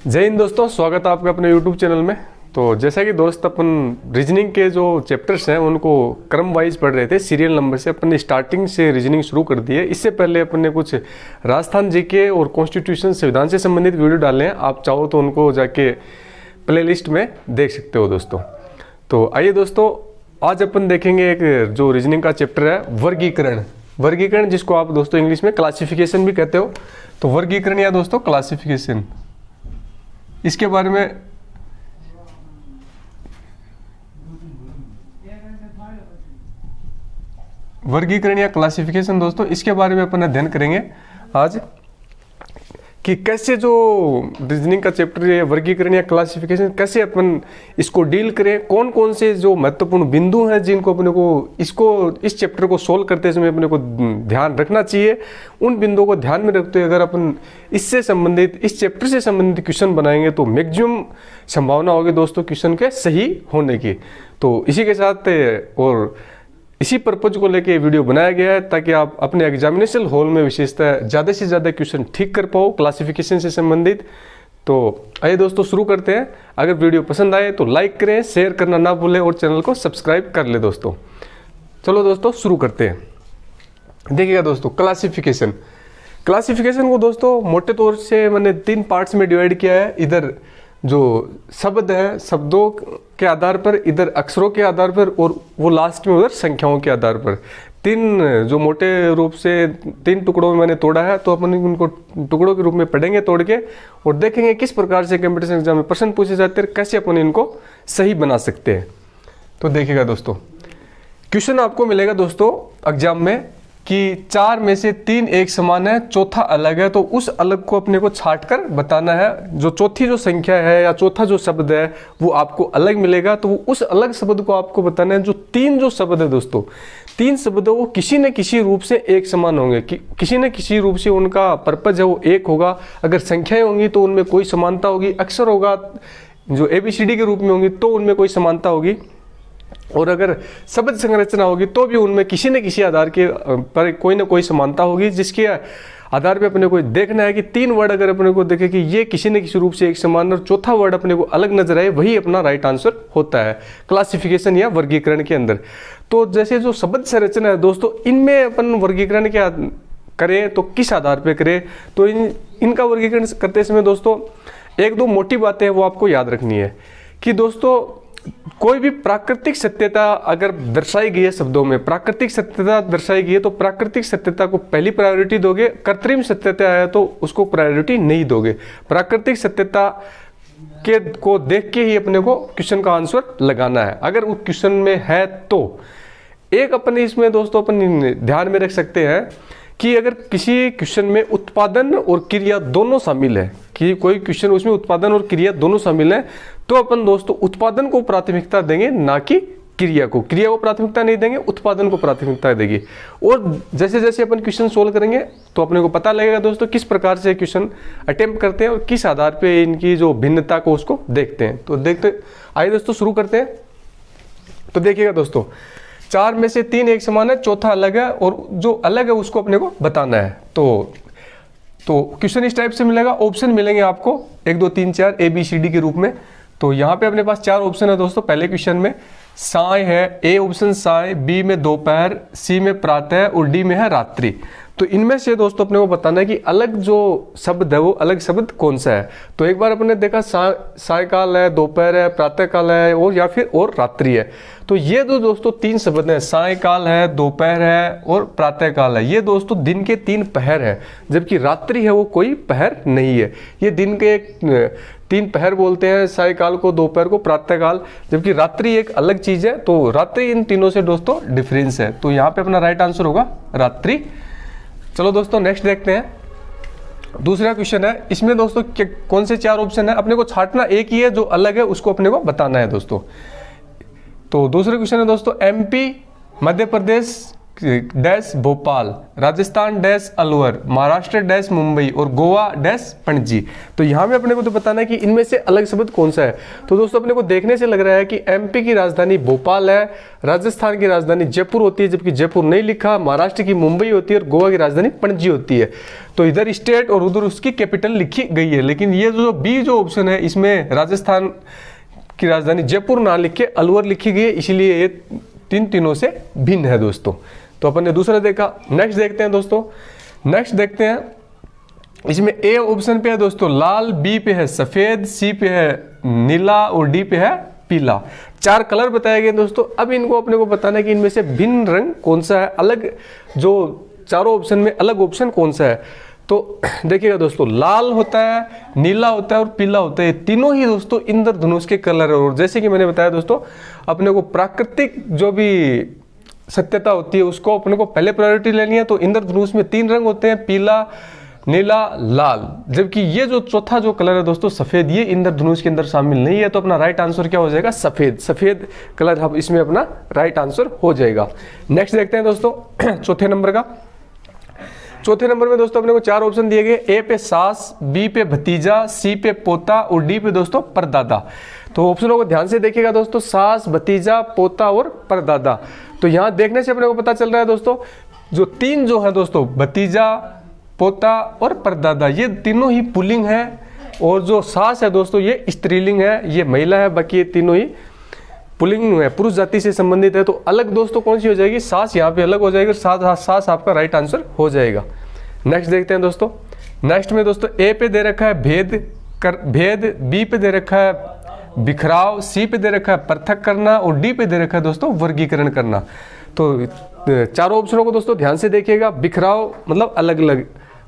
जय हिंद दोस्तों, स्वागत है आपका अपने YouTube चैनल में। तो जैसा कि दोस्त अपन रीजनिंग के जो चैप्टर्स हैं उनको क्रम वाइज पढ़ रहे थे, सीरियल नंबर से अपन ने स्टार्टिंग से रीजनिंग शुरू कर दी है। इससे पहले अपन ने कुछ राजस्थान जीके और कॉन्स्टिट्यूशन संविधान से संबंधित वीडियो डाले हैं, आप चाहो तो उनको जाके प्लेलिस्ट में देख सकते हो दोस्तों। तो आइए दोस्तों, आज अपन देखेंगे एक जो रीजनिंग का चैप्टर है वर्गीकरण। वर्गीकरण जिसको आप दोस्तों इंग्लिश में क्लासिफिकेशन भी कहते हो। तो वर्गीकरण या दोस्तों क्लासिफिकेशन, इसके बारे में वर्गीकरण या क्लासिफिकेशन दोस्तों, इसके बारे में अपन अध्ययन करेंगे आज कि कैसे जो रीजनिंग का चैप्टर है वर्गीकरण या क्लासिफिकेशन, कैसे अपन इसको डील करें, कौन कौन से जो महत्वपूर्ण बिंदु हैं जिनको अपने को इस चैप्टर को सोल्व करते समय अपने को ध्यान रखना चाहिए। उन बिंदुओं को ध्यान में रखते हुए अगर अपन इससे संबंधित, इस चैप्टर से संबंधित क्वेश्चन बनाएंगे तो मैक्सिमम संभावना होगी दोस्तों क्वेश्चन के सही होने की। तो इसी के साथ और इसी पर्पज को लेके वीडियो बनाया गया है ताकि आप अपने एग्जामिनेशन हॉल में विशेषतः ज़्यादा से ज़्यादा क्वेश्चन ठीक कर पाओ क्लासिफिकेशन से संबंधित। तो आइए दोस्तों शुरू करते हैं। अगर वीडियो पसंद आए तो लाइक करें, शेयर करना ना भूलें और चैनल को सब्सक्राइब कर ले दोस्तों। चलो दोस्तों शुरू करते हैं। देखिएगा दोस्तों, क्लासिफिकेशन को दोस्तों मोटे तौर से मैंने 3 पार्ट्स में डिवाइड किया है। इधर जो शब्द है, शब्दों के आधार पर, इधर अक्षरों के आधार पर, और वो लास्ट में उधर संख्याओं के आधार पर 3 जो मोटे रूप से 3 टुकड़ों में मैंने तोड़ा है। तो अपन उनको टुकड़ों के रूप में पढ़ेंगे तोड़ के, और देखेंगे किस प्रकार से कंपटीशन एग्जाम में प्रश्न पूछे जाते हैं, कैसे अपन इनको सही बना सकते हैं। तो देखिएगा दोस्तों, क्वेश्चन आपको मिलेगा दोस्तों एग्जाम में कि 4 में से 3 एक समान है, चौथा अलग है। तो उस अलग को अपने को छांट कर बताना है। जो चौथी जो संख्या है या चौथा जो शब्द है वो आपको अलग मिलेगा, तो वो उस अलग शब्द को आपको बताना है। जो 3 जो शब्द है दोस्तों, 3 शब्द वो किसी न किसी रूप से एक समान होंगे, किसी न किसी रूप से उनका पर्पज है वो एक होगा। अगर संख्याएं होंगी तो उनमें कोई समानता होगी, अक्षर होगा जो ABCD के रूप में होंगी तो उनमें कोई समानता होगी, और अगर शब्द संरचना होगी तो भी उनमें किसी न किसी आधार के पर कोई ना कोई समानता होगी, जिसके आधार पे अपने को देखना है कि 3 वर्ड अगर अपने को देखे कि ये किसी न किसी रूप से एक समान और चौथा वर्ड अपने को अलग नजर आए, वही अपना राइट आंसर होता है क्लासिफिकेशन या वर्गीकरण के अंदर। तो जैसे जो शब्द संरचना है दोस्तों, इनमें अपन वर्गीकरण क्या करें तो किस आधार पर करें, तो इनका वर्गीकरण करते समय दोस्तों 1-2 मोटी बातें वो आपको याद रखनी है कि दोस्तों कोई भी प्राकृतिक सत्यता अगर दर्शाई गई है शब्दों में, प्राकृतिक सत्यता दर्शाई गई है तो प्राकृतिक सत्यता को पहली प्रायोरिटी दोगे, कृत्रिम सत्यता है तो उसको प्रायोरिटी नहीं दोगे। प्राकृतिक सत्यता के को देख के ही अपने को क्वेश्चन का आंसर लगाना है। अगर उस क्वेश्चन में है तो एक अपने इसमें दोस्तों अपन ध्यान में रख सकते हैं कि अगर किसी क्वेश्चन में उत्पादन और क्रिया दोनों शामिल है, कि कोई क्वेश्चन उसमें उत्पादन और क्रिया दोनों शामिल है, तो अपन दोस्तों उत्पादन को प्राथमिकता देंगे, ना कि क्रिया को। क्रिया को प्राथमिकता नहीं देंगे, उत्पादन को प्राथमिकता देंगे। और जैसे जैसे अपन क्वेश्चन सोल्व करेंगे तो अपने को पता लगेगा दोस्तों किस प्रकार से क्वेश्चन अटेम्प्ट करते हैं और किस आधार पे इनकी जो भिन्नता को उसको देखते हैं। तो देखते आइए दोस्तों शुरू करते हैं। तो देखिएगा दोस्तों, 4 में से 3 एक समान है, चौथा अलग है, और जो अलग है उसको अपने को बताना है। तो क्वेश्चन इस टाइप से मिलेगा, ऑप्शन मिलेंगे आपको 1 2 3 4 ABCD के रूप में। तो यहाँ पे अपने पास 4 ऑप्शन है दोस्तों। पहले क्वेश्चन में साय है, A ऑप्शन साय, B में दोपहर, C में प्रातः और D में है रात्रि। तो इनमें से दोस्तों अपने को बताना है कि अलग जो शब्द है वो अलग शब्द कौन सा है। तो एक बार अपने देखा सायकाल है, दोपहर है, प्रातःकाल है और या फिर और रात्रि है। तो ये दोस्तों 3 शब्द हैं, सायकाल है, दोपहर है और प्रातःकाल है। ये दोस्तों दिन के 3 पहर है, जबकि रात्रि है वो कोई पहर नहीं है। ये दिन के 3 पहर बोलते हैं, सायकाल को, दोपहर को, प्रातःकाल, जबकि रात्रि एक अलग चीज है। तो रात्रि इन तीनों से दोस्तों डिफरेंस है। तो यहाँ पे अपना राइट आंसर होगा रात्रि। चलो दोस्तों नेक्स्ट देखते हैं। दूसरा क्वेश्चन है, इसमें दोस्तों कौन से 4 ऑप्शन है, अपने को छांटना एक ही है, जो अलग है उसको अपने को बताना है दोस्तों। तो दूसरा क्वेश्चन है दोस्तों, MP, Madhya Pradesh, dash Bhopal, Rajasthan dash Alwar, Maharashtra dash Mumbai और गोवा डैश पणजी। तो यहाँ में अपने को तो बताना है कि इनमें से अलग शब्द कौन सा है। तो दोस्तों अपने को देखने से लग रहा है कि एमपी की राजधानी भोपाल है, राजस्थान की राजधानी जयपुर होती है, जबकि जयपुर नहीं लिखा, महाराष्ट्र की मुंबई होती है और गोवा की राजधानी पणजी होती है। तो इधर स्टेट और उधर उसकी कैपिटल लिखी गई है, लेकिन ये जो बी जो ऑप्शन है इसमें राजस्थान की राजधानी जयपुर ना लिख के अलवर लिखी गई है, इसीलिए ये तीनों से भिन्न है दोस्तों। तो अपन ने दूसरा देखा। नेक्स्ट देखते हैं दोस्तों, नेक्स्ट देखते हैं इसमें ए ऑप्शन पे है दोस्तों लाल, बी पे है सफेद, सी पे है नीला और डी पे है पीला। 4 कलर बताए गए दोस्तों। अब इनको अपने को बताना है कि इनमें से भिन्न रंग कौन सा है, अलग जो चारों ऑप्शन में अलग ऑप्शन कौन सा है। तो देखिएगा दोस्तों, लाल होता है, नीला होता है और पीला होता है। तीनों ही दोस्तों इंद्रधनुष के कलर है। और जैसे कि मैंने बताया दोस्तों, अपने को प्राकृतिक जो भी सत्यता होती है उसको अपने को पहले प्रायोरिटी लेनी है। तो इंद्रधनुष में 3 रंग होते हैं, पीला, नीला, लाल, जबकि ये जो चौथा जो कलर है दोस्तों सफेद, ये इंद्रधनुष के अंदर शामिल नहीं है। तो अपना राइट आंसर क्या हो जाएगा, सफेद। सफेद कलर अब इसमें अपना राइट आंसर हो जाएगा। नेक्स्ट देखते हैं दोस्तों चौथे नंबर का। चौथे नंबर में दोस्तों अपने को 4 ऑप्शन दिए गए, ए पे सास, बी पे भतीजा, सी पे पोता और डी पे दोस्तों परदादा। तो ऑप्शनों को ध्यान से देखिएगा दोस्तों, सास, भतीजा, पोता और परदादा। तो यहाँ देखने से अपने को पता चल रहा है दोस्तों, जो 3 जो है दोस्तों भतीजा, पोता और परदादा, ये तीनों ही पुल्लिंग है। और जो सास है दोस्तों ये स्त्रीलिंग है, ये महिला है। बाकी ये तीनों ही पुल्लिंग है, पुरुष जाति से संबंधित है। तो अलग दोस्तों कौन सी हो जाएगी, सास यहाँ पे अलग हो जाएगी। सास आपका राइट आंसर हो जाएगा। नेक्स्ट देखते हैं दोस्तों। नेक्स्ट में दोस्तों ए पे दे रखा है भेद, बी पे दे रखा है बिखराव, सी पे दे रखा है पृथक करना और डी पे दे रखा है दोस्तों वर्गीकरण करना। तो चारों ऑप्शनों को दोस्तों ध्यान से देखिएगा। बिखराव मतलब अलग अलग,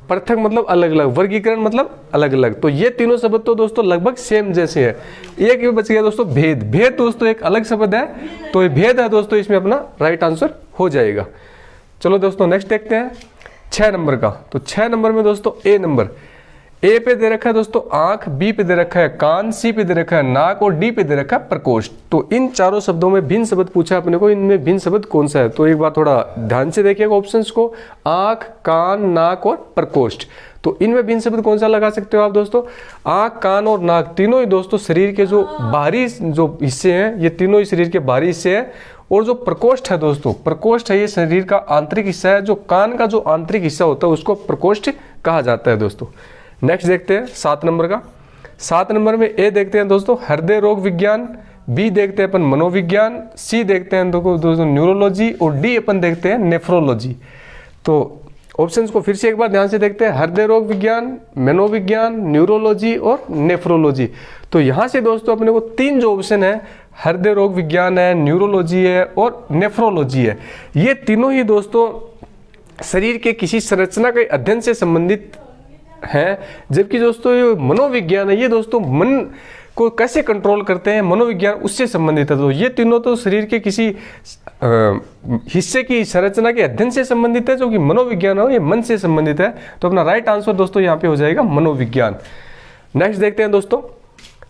पृथक मतलब अलग अलग, वर्गीकरण मतलब अलग अलग। तो ये तीनों शब्द तो दोस्तों लगभग सेम जैसे है। एक भी बच गया दोस्तों भेद। भेद दोस्तों एक अलग शब्द है, तो ये भेद है दोस्तों, इसमें अपना राइट आंसर हो जाएगा। चलो दोस्तों नेक्स्ट देखते हैं 6 नंबर का। तो 6 नंबर में दोस्तों ए नंबर, ए पे दे रखा है दोस्तों आंख, बी पे दे रखा है कान, सी पे दे रखा है नाक और डी पे दे रखा है प्रकोष्ठ। तो इन चारों शब्दों में भिन्न शब्द पूछा अपने को, इनमें भिन्न शब्द कौन सा है। तो एक बार थोड़ा ध्यान से देखिएगा ऑप्शंस को, आंख, कान, नाक और प्रकोष्ठ। तो इनमें भिन्न शब्द कौन सा लगा सकते हो आप दोस्तों, आंख, कान और नाक, तीनों ही दोस्तों शरीर के जो बाहरी जो हिस्से हैं, ये तीनों ही शरीर के बाहरी हिस्से हैं। और जो प्रकोष्ठ है दोस्तों, प्रकोष्ठ है ये शरीर का आंतरिक हिस्सा है। जो कान का जो आंतरिक हिस्सा होता है उसको प्रकोष्ठ कहा जाता है दोस्तों। नेक्स्ट देखते हैं 7 नंबर का। 7 नंबर में ए देखते हैं दोस्तों हृदय रोग विज्ञान, बी देखते हैं अपन मनोविज्ञान, सी देखते हैं दोस्तों न्यूरोलॉजी और डी अपन देखते हैं नेफ्रोलॉजी। तो ऑप्शंस को फिर से एक बार ध्यान से देखते हैं, हृदय रोग विज्ञान, मनोविज्ञान, न्यूरोलॉजी और नेफ्रोलॉजी। तो यहाँ से दोस्तों अपने को 3 जो ऑप्शन है, हृदय रोग विज्ञान है, न्यूरोलॉजी है और नेफ्रोलॉजी है, ये तीनों ही दोस्तों शरीर के किसी संरचना के अध्ययन से संबंधित है। जबकि दोस्तों ये मनोविज्ञान है, ये दोस्तों मन को कैसे कंट्रोल करते हैं, मनोविज्ञान उससे संबंधित है। तो ये तीनों तो शरीर के किसी हिस्से की संरचना के अध्ययन से संबंधित है, जो कि मनोविज्ञान है ये मन से संबंधित है। तो अपना राइट आंसर दोस्तों यहाँ पे हो जाएगा मनोविज्ञान। नेक्स्ट देखते हैं दोस्तों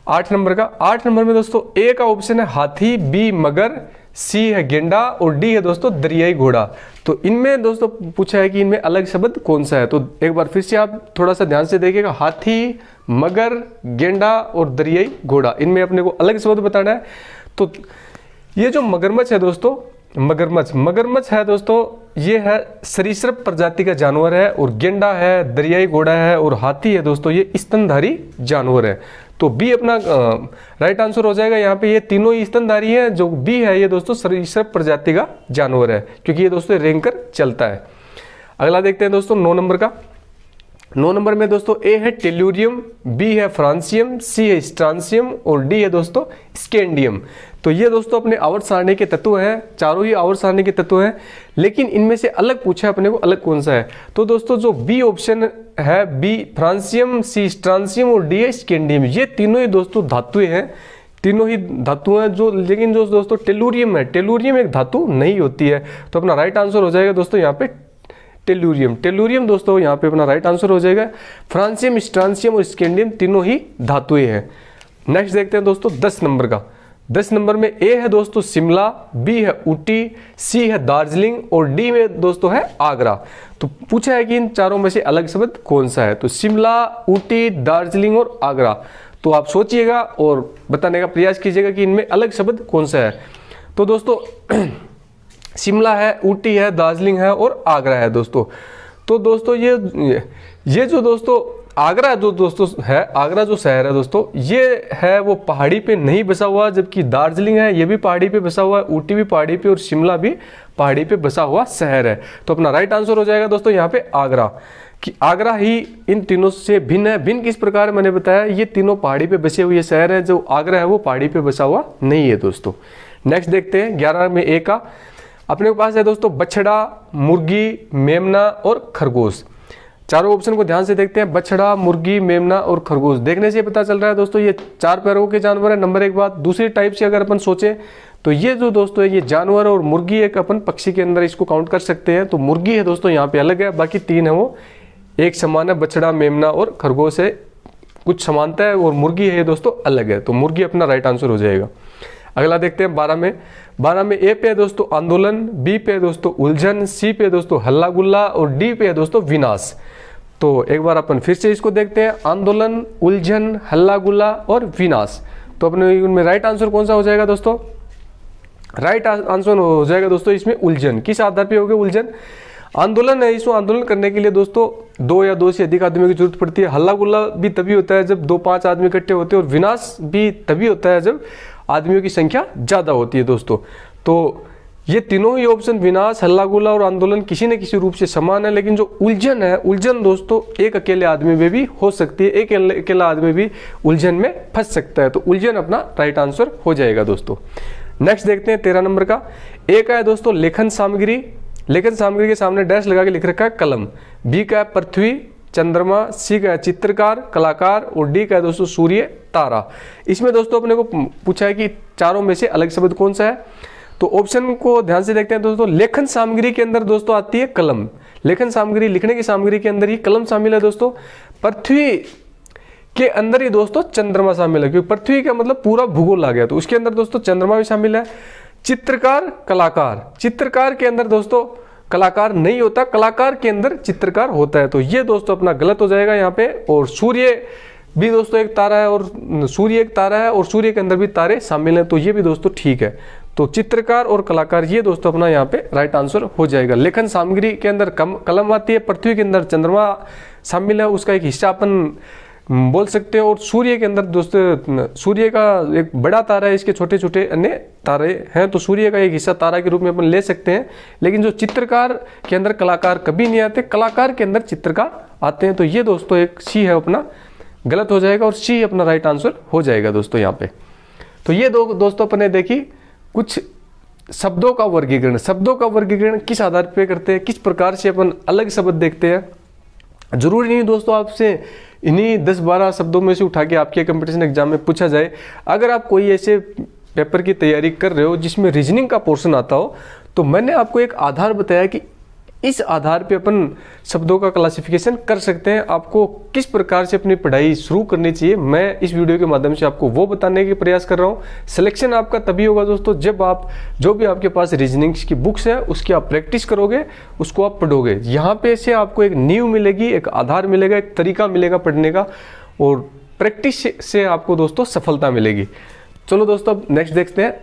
8 नंबर का। 8 नंबर में दोस्तों ए का ऑप्शन है हाथी, बी मगर, सी है गेंडा और डी है दोस्तों दरियाई घोड़ा। तो इनमें दोस्तों पूछा है कि इनमें अलग शब्द कौन सा है। तो एक बार फिर से आप थोड़ा सा ध्यान से देखिएगा, हाथी, मगर, गेंडा और दरियाई घोड़ा, इनमें अपने को अलग शब्द बताना है। तो ये जो मगरमच्छ है दोस्तों, मगरमच्छ है दोस्तों, ये है सरीसृप प्रजाति का जानवर है। और गेंडा है, दरियाई घोड़ा है और हाथी है दोस्तों, ये स्तनधारी जानवर है। तो बी अपना राइट आंसर हो जाएगा। यहाँ पे ये तीनों ही स्तनधारी हैं। जो बी है ये दोस्तों सरीसृप प्रजाति का जानवर है, क्योंकि ये दोस्तों रेंग कर चलता है। अगला देखते हैं दोस्तों 9 नंबर का। 9 नंबर में दोस्तों ए है टेल्यूरियम, बी है फ्रांसियम, सी है स्ट्रांसियम और डी है दोस्तों स्कैंडियम। तो ये दोस्तों अपने आवर्त सारणी के तत्व हैं, चारों ही आवर्त सारणी के तत्व हैं, लेकिन इनमें से अलग पूछा है अपने को, अलग कौन सा है। तो दोस्तों जो बी ऑप्शन है, बी फ्रांसियम, सी स्ट्रांसियम और डी है स्कैंडियम, ये तीनों ही दोस्तों धातुएं हैं, तीनों ही धातु हैं। जो लेकिन जो दोस्तों टेल्यूरियम है, टेल्यूरियम एक धातु नहीं होती है। तो अपना राइट आंसर हो जाएगा दोस्तों यहाँ पे टेल्यूरियम दोस्तों यहाँ पे अपना राइट आंसर हो जाएगा। फ्रांसियम, स्ट्रांसियम और स्कैंडियम तीनों ही धातुएं हैं। नेक्स्ट देखते हैं दोस्तों 10 नंबर का। 10 नंबर में ए है दोस्तों शिमला, बी है ऊटी, सी है दार्जिलिंग और डी में दोस्तों है आगरा। तो पूछा है कि इन चारों में से अलग शब्द कौन सा है, तो शिमला, ऊटी, दार्जिलिंग और आगरा। तो आप सोचिएगा और बताने का प्रयास कीजिएगा कि इनमें अलग शब्द कौन सा है। तो दोस्तों शिमला है, ऊटी है, दार्जिलिंग है और आगरा है दोस्तों। तो दोस्तों ये जो दोस्तों आगरा जो दोस्तों है, आगरा जो शहर है दोस्तों, ये है वो पहाड़ी पे नहीं बसा हुआ, जबकि दार्जिलिंग है ये भी पहाड़ी पे बसा हुआ है, ऊटी भी पहाड़ी पे और शिमला भी पहाड़ी पे बसा हुआ शहर है। तो अपना राइट आंसर हो जाएगा दोस्तों यहाँ पे आगरा, कि आगरा ही इन तीनों से भिन्न है। भिन्न किस प्रकार मैंने बताया, ये तीनों पहाड़ी पे बसे हुए शहर है, जो आगरा है वो पहाड़ी पे बसा हुआ नहीं है दोस्तों। नेक्स्ट देखते हैं 11 में ए का। अपने पास है दोस्तों बछड़ा, मुर्गी, मेमना और खरगोश। चारों ऑप्शन को ध्यान से देखते हैं, बछड़ा, मुर्गी, मेमना और खरगोश। देखने से पता चल रहा है दोस्तों ये 4 पैरों के जानवर है। नंबर 1 बात, दूसरी टाइप से अगर अपन सोचें तो ये जो दोस्तों है ये जानवर और मुर्गी एक अपन पक्षी के अंदर इसको काउंट कर सकते हैं। तो मुर्गी है दोस्तों यहाँ पे अलग है, बाकी 3 है वो एक समान है, बछड़ा, मेमना और खरगोश है कुछ समानता है और मुर्गी है दोस्तों अलग है। तो मुर्गी अपना राइट आंसर हो जाएगा। अगला देखते हैं 12 में ए पे है दोस्तों आंदोलन, बी पे है दोस्तों उलझन, सी पे है दोस्तों हल्ला गुल्ला और डी पे है दोस्तों विनाश। तो एक बार अपन फिर से इसको देखते हैं, आंदोलन, उलझन, हल्ला गुल्ला और विनाश। तो अपने उनमें राइट आंसर कौन सा हो जाएगा दोस्तों, राइट आंसर हो जाएगा दोस्तों इसमें उलझन। किस आधार पे हो गया उलझन, आंदोलन है, इसको आंदोलन करने के लिए दोस्तों 2 या 2 से अधिक आदमियों की जरूरत पड़ती है। हल्ला गुल्ला भी तभी होता है जब 2-5 आदमी इकट्ठे होते हैं और विनाश भी तभी होता है जब आदमियों की संख्या ज्यादा होती है दोस्तों। तो ये तीनों ही ऑप्शन विनाश, हल्ला गुल्ला और आंदोलन किसी न किसी रूप से समान है, लेकिन जो उलझन है, उलझन दोस्तों एक अकेले आदमी में भी हो सकती है, एक अकेला आदमी भी उलझन में फंस सकता है। तो उलझन अपना राइट आंसर हो जाएगा दोस्तों। नेक्स्ट देखते हैं 13 नंबर का। ए का है दोस्तों लेखन सामग्री, लेखन सामग्री के सामने डैश लगा के लिख रखा है कलम। बी का है पृथ्वी, चंद्रमा, सी का है चित्रकार, कलाकार और डी का है दोस्तों सूर्य, तारा। इसमें दोस्तों अपने को पूछा है कि चारों में से अलग शब्द कौन सा है। तो ऑप्शन को ध्यान से देखते हैं दोस्तों, लेखन सामग्री के अंदर दोस्तों आती है कलम। लेखन सामग्री, लिखने की सामग्री के अंदर ही कलम शामिल है दोस्तों। पृथ्वी के अंदर ही दोस्तों चंद्रमा शामिल है, क्योंकि पृथ्वी का मतलब पूरा भूगोल आ गया, तो उसके अंदर दोस्तों चंद्रमा भी शामिल है। चित्रकार, कलाकार, चित्रकार के अंदर दोस्तों कलाकार नहीं होता, कलाकार के अंदर चित्रकार होता है। तो ये दोस्तों अपना गलत हो जाएगा यहाँ पे। और सूर्य भी दोस्तों एक तारा है, और सूर्य एक तारा है और सूर्य के अंदर भी तारे शामिल हैं, तो ये भी दोस्तों ठीक है। तो चित्रकार और कलाकार ये दोस्तों अपना यहाँ पे राइट आंसर हो जाएगा। लेखन सामग्री के अंदर कलम आती है, पृथ्वी के अंदर चंद्रमा शामिल है, उसका एक हिस्सा अपन बोल सकते हैं। और सूर्य के अंदर दोस्तों सूर्य का एक बड़ा तारा है, इसके छोटे छोटे अन्य तारे हैं, तो सूर्य का एक हिस्सा तारा के रूप में अपन ले सकते हैं। लेकिन जो चित्रकार के अंदर कलाकार कभी नहीं आते, कलाकार के अंदर चित्रकार आते हैं। तो ये दोस्तों एक सी है अपना गलत हो जाएगा और सी अपना राइट आंसर हो जाएगा दोस्तों यहाँ पे। तो ये दोस्तों अपने देखी कुछ शब्दों का वर्गीकरण, शब्दों का वर्गीकरण किस आधार पे करते हैं, किस प्रकार से अपन अलग शब्द देखते हैं। जरूरी नहीं दोस्तों आपसे इन्हीं 10-12 शब्दों में से उठा के आपके कंपटीशन एग्जाम में पूछा जाए। अगर आप कोई ऐसे पेपर की तैयारी कर रहे हो जिसमें रीजनिंग का पोर्शन आता हो, तो मैंने आपको एक आधार बताया कि इस आधार पे अपन शब्दों का क्लासिफिकेशन कर सकते हैं। आपको किस प्रकार से अपनी पढ़ाई शुरू करनी चाहिए, मैं इस वीडियो के माध्यम से आपको वो बताने के प्रयास कर रहा हूँ। सिलेक्शन आपका तभी होगा दोस्तों जब आप जो भी आपके पास रीजनिंग्स की बुक्स है उसकी आप प्रैक्टिस करोगे, उसको आप पढ़ोगे। यहाँ पे से आपको एक नींव मिलेगी, एक आधार मिलेगा, एक तरीका मिलेगा पढ़ने का, और प्रैक्टिस से आपको दोस्तों सफलता मिलेगी। चलो दोस्तों अब नेक्स्ट देखते हैं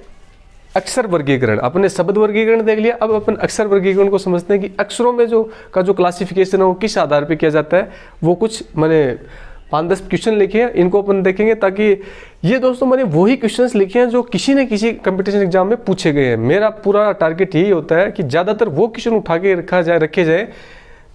अक्षर वर्गीकरण। अपने शब्द वर्गीकरण देख लिया, अब अपन अक्षर वर्गीकरण को समझते हैं कि अक्षरों में जो क्लासिफिकेशन है वो किस आधार पे किया जाता है। वो कुछ मैंने 5-10 क्वेश्चन लिखे हैं, इनको अपन देखेंगे, ताकि ये दोस्तों मैंने वही क्वेश्चंस लिखे हैं जो किसी न किसी कंपटीशन एग्जाम में पूछे गए हैं। मेरा पूरा टारगेट यही होता है कि ज़्यादातर वो क्वेश्चन उठा के रखे जाए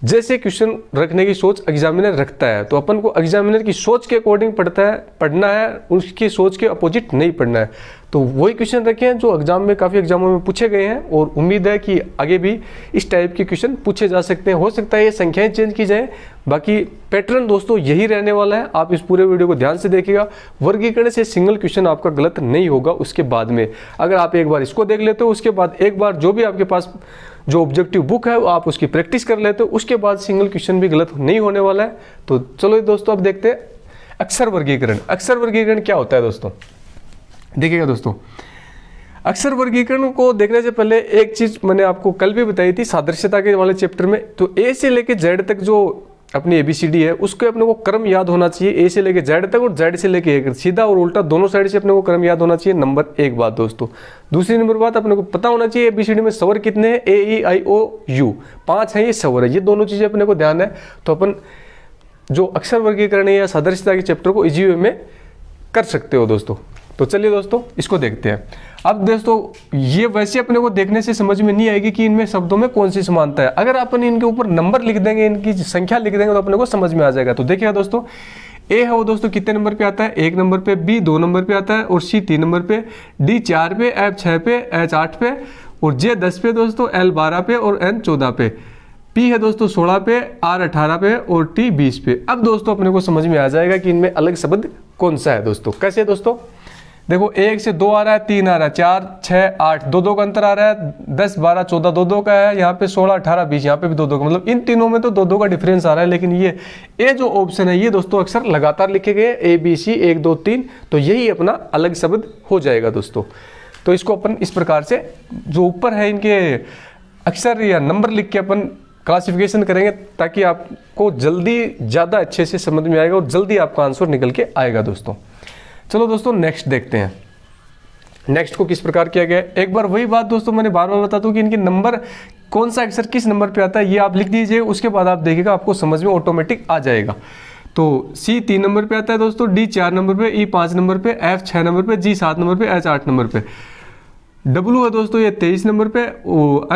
जैसे क्वेश्चन रखने की सोच एग्जामिनर रखता है। तो अपन को एग्जामिनर की सोच के अकॉर्डिंग पढ़ना है, उसकी सोच के अपोजिट नहीं पढ़ना है। तो वही क्वेश्चन रखे हैं जो एग्जाम में काफ़ी एग्जामों में पूछे गए हैं, और उम्मीद है कि आगे भी इस टाइप के क्वेश्चन पूछे जा सकते हैं। हो सकता है ये संख्याएं चेंज की जाए, बाकी पैटर्न दोस्तों यही रहने वाला है। आप इस पूरे वीडियो को ध्यान से देखिएगा, वर्गीकरण से सिंगल क्वेश्चन आपका गलत नहीं होगा। उसके बाद में अगर आप एक बार इसको देख लेते हो, उसके बाद एक बार जो भी आपके पास जो ऑब्जेक्टिव बुक है वो आप उसकी प्रैक्टिस कर लेते हो, उसके बाद सिंगल क्वेश्चन भी गलत नहीं होने वाला है। तो चलो दोस्तों अब देखते हैं अक्षर वर्गीकरण। अक्षर वर्गीकरण क्या होता है दोस्तों। देखिएगा दोस्तों, अक्षर वर्गीकरण को देखने से पहले एक चीज मैंने आपको कल भी बताई थी सादृश्यता के वाले चैप्टर में। तो ए से लेके जेड तक जो अपनी एबीसीडी है उसके अपने को क्रम याद होना चाहिए, ए से लेके जेड तक और जेड से लेके ए, सीधा और उल्टा दोनों साइड से अपने को क्रम याद होना चाहिए। नंबर एक बात दोस्तों। दूसरी नंबर बात, अपने को पता होना चाहिए एबीसीडी में स्वर कितने हैं, ए ई आई ओ यू 5 है, ये स्वर है। ये दोनों चीजें अपने को ध्यान है, तो अपन जो अक्षर वर्गीकरण है या सादृश्यता के चैप्टर को इजी वे में कर सकते हो दोस्तों। तो चलिए दोस्तों इसको देखते हैं। अब दोस्तों ये वैसे अपने को देखने से समझ में नहीं आएगी कि इनमें शब्दों में कौन सी समानता है। अगर अपन इनके ऊपर नंबर लिख देंगे, इनकी संख्या लिख देंगे तो अपने को समझ में आ जाएगा। तो देखिएगा दोस्तों, ए है वो दोस्तों कितने नंबर पे आता है, 1 नंबर पे, बी 2 नंबर पे आता है और सी 3 नंबर पे, डी 4 पे, एफ 6 पे, एच 8 पे और जे 10 पे दोस्तों, एल 12 पे और एन 14 पे, पी है दोस्तों 16 पे, आर 18 पे और टी 20 पे। अब दोस्तों अपने को समझ में आ जाएगा कि इनमें अलग शब्द कौन सा है दोस्तों। कैसे दोस्तों, देखो 1 से 2 आ रहा है, 3 आ रहा है, 4 6 8 2 का अंतर आ रहा है, 10 12 14 2 का है, यहाँ पे 16 18 20 यहाँ पे भी 2 का, मतलब इन तीनों में तो 2 का डिफरेंस आ रहा है। लेकिन ये जो ऑप्शन है ये दोस्तों अक्सर लगातार लिखे गए ए बी सी 1 2 3, तो यही अपना अलग शब्द हो जाएगा दोस्तों। तो इसको अपन इस प्रकार से जो ऊपर है इनके अक्षर या नंबर लिख के अपन क्लासिफिकेशन करेंगे, ताकि आपको जल्दी ज़्यादा अच्छे से समझ में आएगा और जल्दी आपका आंसर निकल के आएगा दोस्तों। चलो दोस्तों नेक्स्ट देखते हैं, नेक्स्ट को किस प्रकार किया गया है। एक बार वही बात दोस्तों मैंने बार बार बताता हूँ कि इनके नंबर कौन सा अक्षर किस नंबर पे आता है, ये आप लिख दीजिए, उसके बाद आप देखिएगा आपको समझ में ऑटोमेटिक आ जाएगा। तो सी 3 नंबर पे आता है दोस्तों, डी 4 नंबर पे, ई 5 नंबर पे, एफ 6 नंबर पे, जी 7 नंबर पे, एच 8 नंबर पे, डब्ल्यू है दोस्तों ये 23 नंबर पे,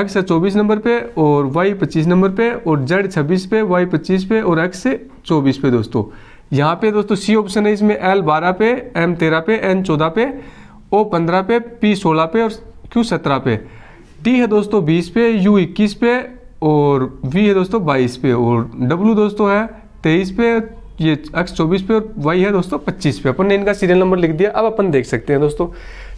एक्स है 24 नंबर पे और वाई 25 नंबर पे और जेड 26 पे, वाई 25 पे और एक्स 24 पे दोस्तों। यहाँ पे दोस्तों सी ऑप्शन है, इसमें एल 12 पे, एम 13 पे, एन 14 पे, ओ 15 पे, पी 16 पे और क्यू 17 पे, टी है दोस्तों 20 पे, यू 21 पे और वी है दोस्तों 22 पे और डब्ल्यू दोस्तों है 23 पे, ये एक्स 24 पे और वाई है दोस्तों 25 पे। अपन ने इनका सीरियल नंबर लिख दिया। अब अपन देख सकते हैं दोस्तों,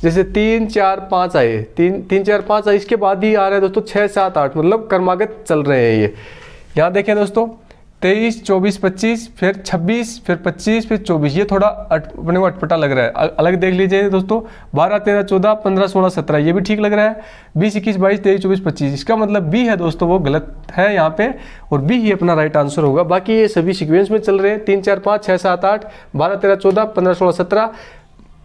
जैसे 3 4 5 आए, 3 4 5 आए, इसके बाद ही आ रहा है दोस्तों 6 7 8, मतलब क्रमागत चल रहे हैं ये। यहाँ देखें दोस्तों 23 24 25 फिर 26 फिर 25 फिर 24, ये थोड़ा अपने को अटपटा लग रहा है। अलग देख लीजिए दोस्तों, 12 13 14 15 16 17, ये भी ठीक लग रहा है। 20 21 22 23 24 25, इसका मतलब बी है दोस्तों वो गलत है यहाँ पे, और बी ही अपना राइट आंसर होगा। बाकी ये सभी सीक्वेंस में चल रहे हैं, 3 4 5 6 7 8 12 13 14 15 16 17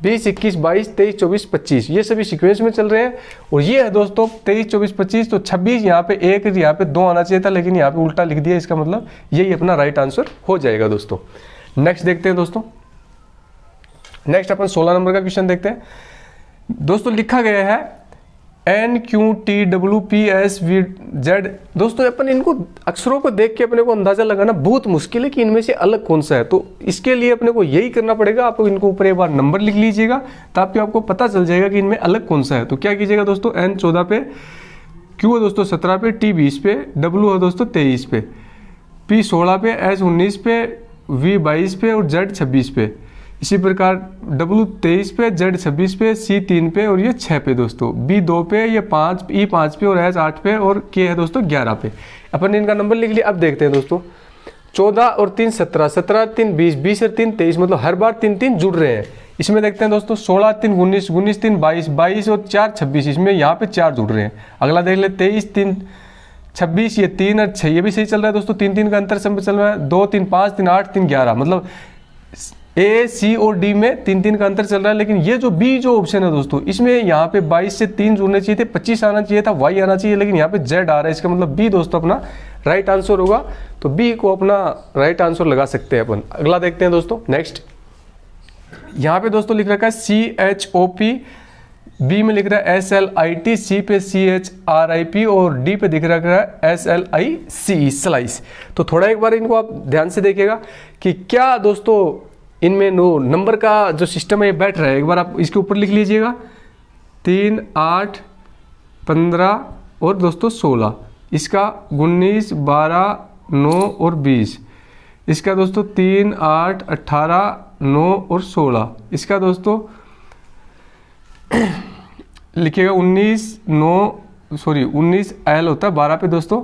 20 21 22 23 24 25, ये सभी सीक्वेंस में चल रहे हैं। और ये है दोस्तों 23 24 25, तो 26 यहाँ पे 1 यहाँ पे 2 आना चाहिए था, लेकिन यहाँ पे उल्टा लिख दिया, इसका मतलब यही अपना राइट आंसर हो जाएगा दोस्तों। नेक्स्ट देखते हैं दोस्तों, नेक्स्ट अपन 16 नंबर का क्वेश्चन देखते हैं दोस्तों। लिखा गया है N Q T W P S V Z. दोस्तों अपन इनको अक्षरों को देख के अपने को अंदाजा लगाना बहुत मुश्किल है कि इनमें से अलग कौन सा है। तो इसके लिए अपने को यही करना पड़ेगा, आप इनको ऊपर एक बार नंबर लिख लीजिएगा, ताकि आपको पता चल जाएगा कि इनमें अलग कौन सा है। तो क्या कीजिएगा दोस्तों, एन 14 पे, क्यू है दोस्तों 17 पे, टी 20 पे, डब्ल्यू है दोस्तों 23 पे, पी 16 पे, एच 19 पे, वी 22 पे और जेड 26 पे। इसी प्रकार डब्ल्यू 23 पे, जेड 26 पे, सी 3 पे और ये 6 पे दोस्तों, बी 2 पे, ये 5, ई 5 पे और एच 8 पे और के है दोस्तों 11 पे। अपन ने इनका नंबर लिख लिया। अब देखते हैं दोस्तों, 14 और 3 17, 17 3 20, 20 और 3 23, मतलब हर बार 3 3 जुड़ रहे हैं। इसमें देखते हैं दोस्तों 16 3 19, 19 3 22, 22 और 4 26, इसमें यहाँ पे 4 जुड़ रहे हैं। अगला देख ले 23 3 26, ये 3 और 6, ये भी सही चल रहा है दोस्तों, 3 3 का अंतर समय चल रहा है। 2 3 5 3 8 3 11, मतलब ए सी और डी में 3 3 का अंतर चल रहा है। लेकिन ये जो बी जो ऑप्शन है दोस्तों, इसमें यहाँ पे 22 से 3 जुड़ने चाहिए थे, 25 आना चाहिए था, वाई आना चाहिए, लेकिन यहाँ पे जेड आ रहा है। इसका मतलब बी दोस्तों अपना राइट आंसर होगा। तो बी को अपना राइट आंसर लगा सकते हैं अपन। अगला देखते हैं दोस्तों, नेक्स्ट यहाँ पे दोस्तों लिख रखा है CHOP, बी में लिख रहा है SLIT, सी पे CHRIP और डी पे दिख रहा है SLICE, स्लाइस। तो थोड़ा एक बार इनको आप ध्यान से देखिएगा कि क्या दोस्तों इनमें नंबर का जो सिस्टम है ये बैठ रहा है। एक बार आप इसके ऊपर लिख लीजिएगा, 3 8 15 और दोस्तों 16, इसका 19 12 9 और 20, इसका दोस्तों 3 8 18 9 और 16, इसका दोस्तों लिखिएगा 19 L होता है 12 पे दोस्तों,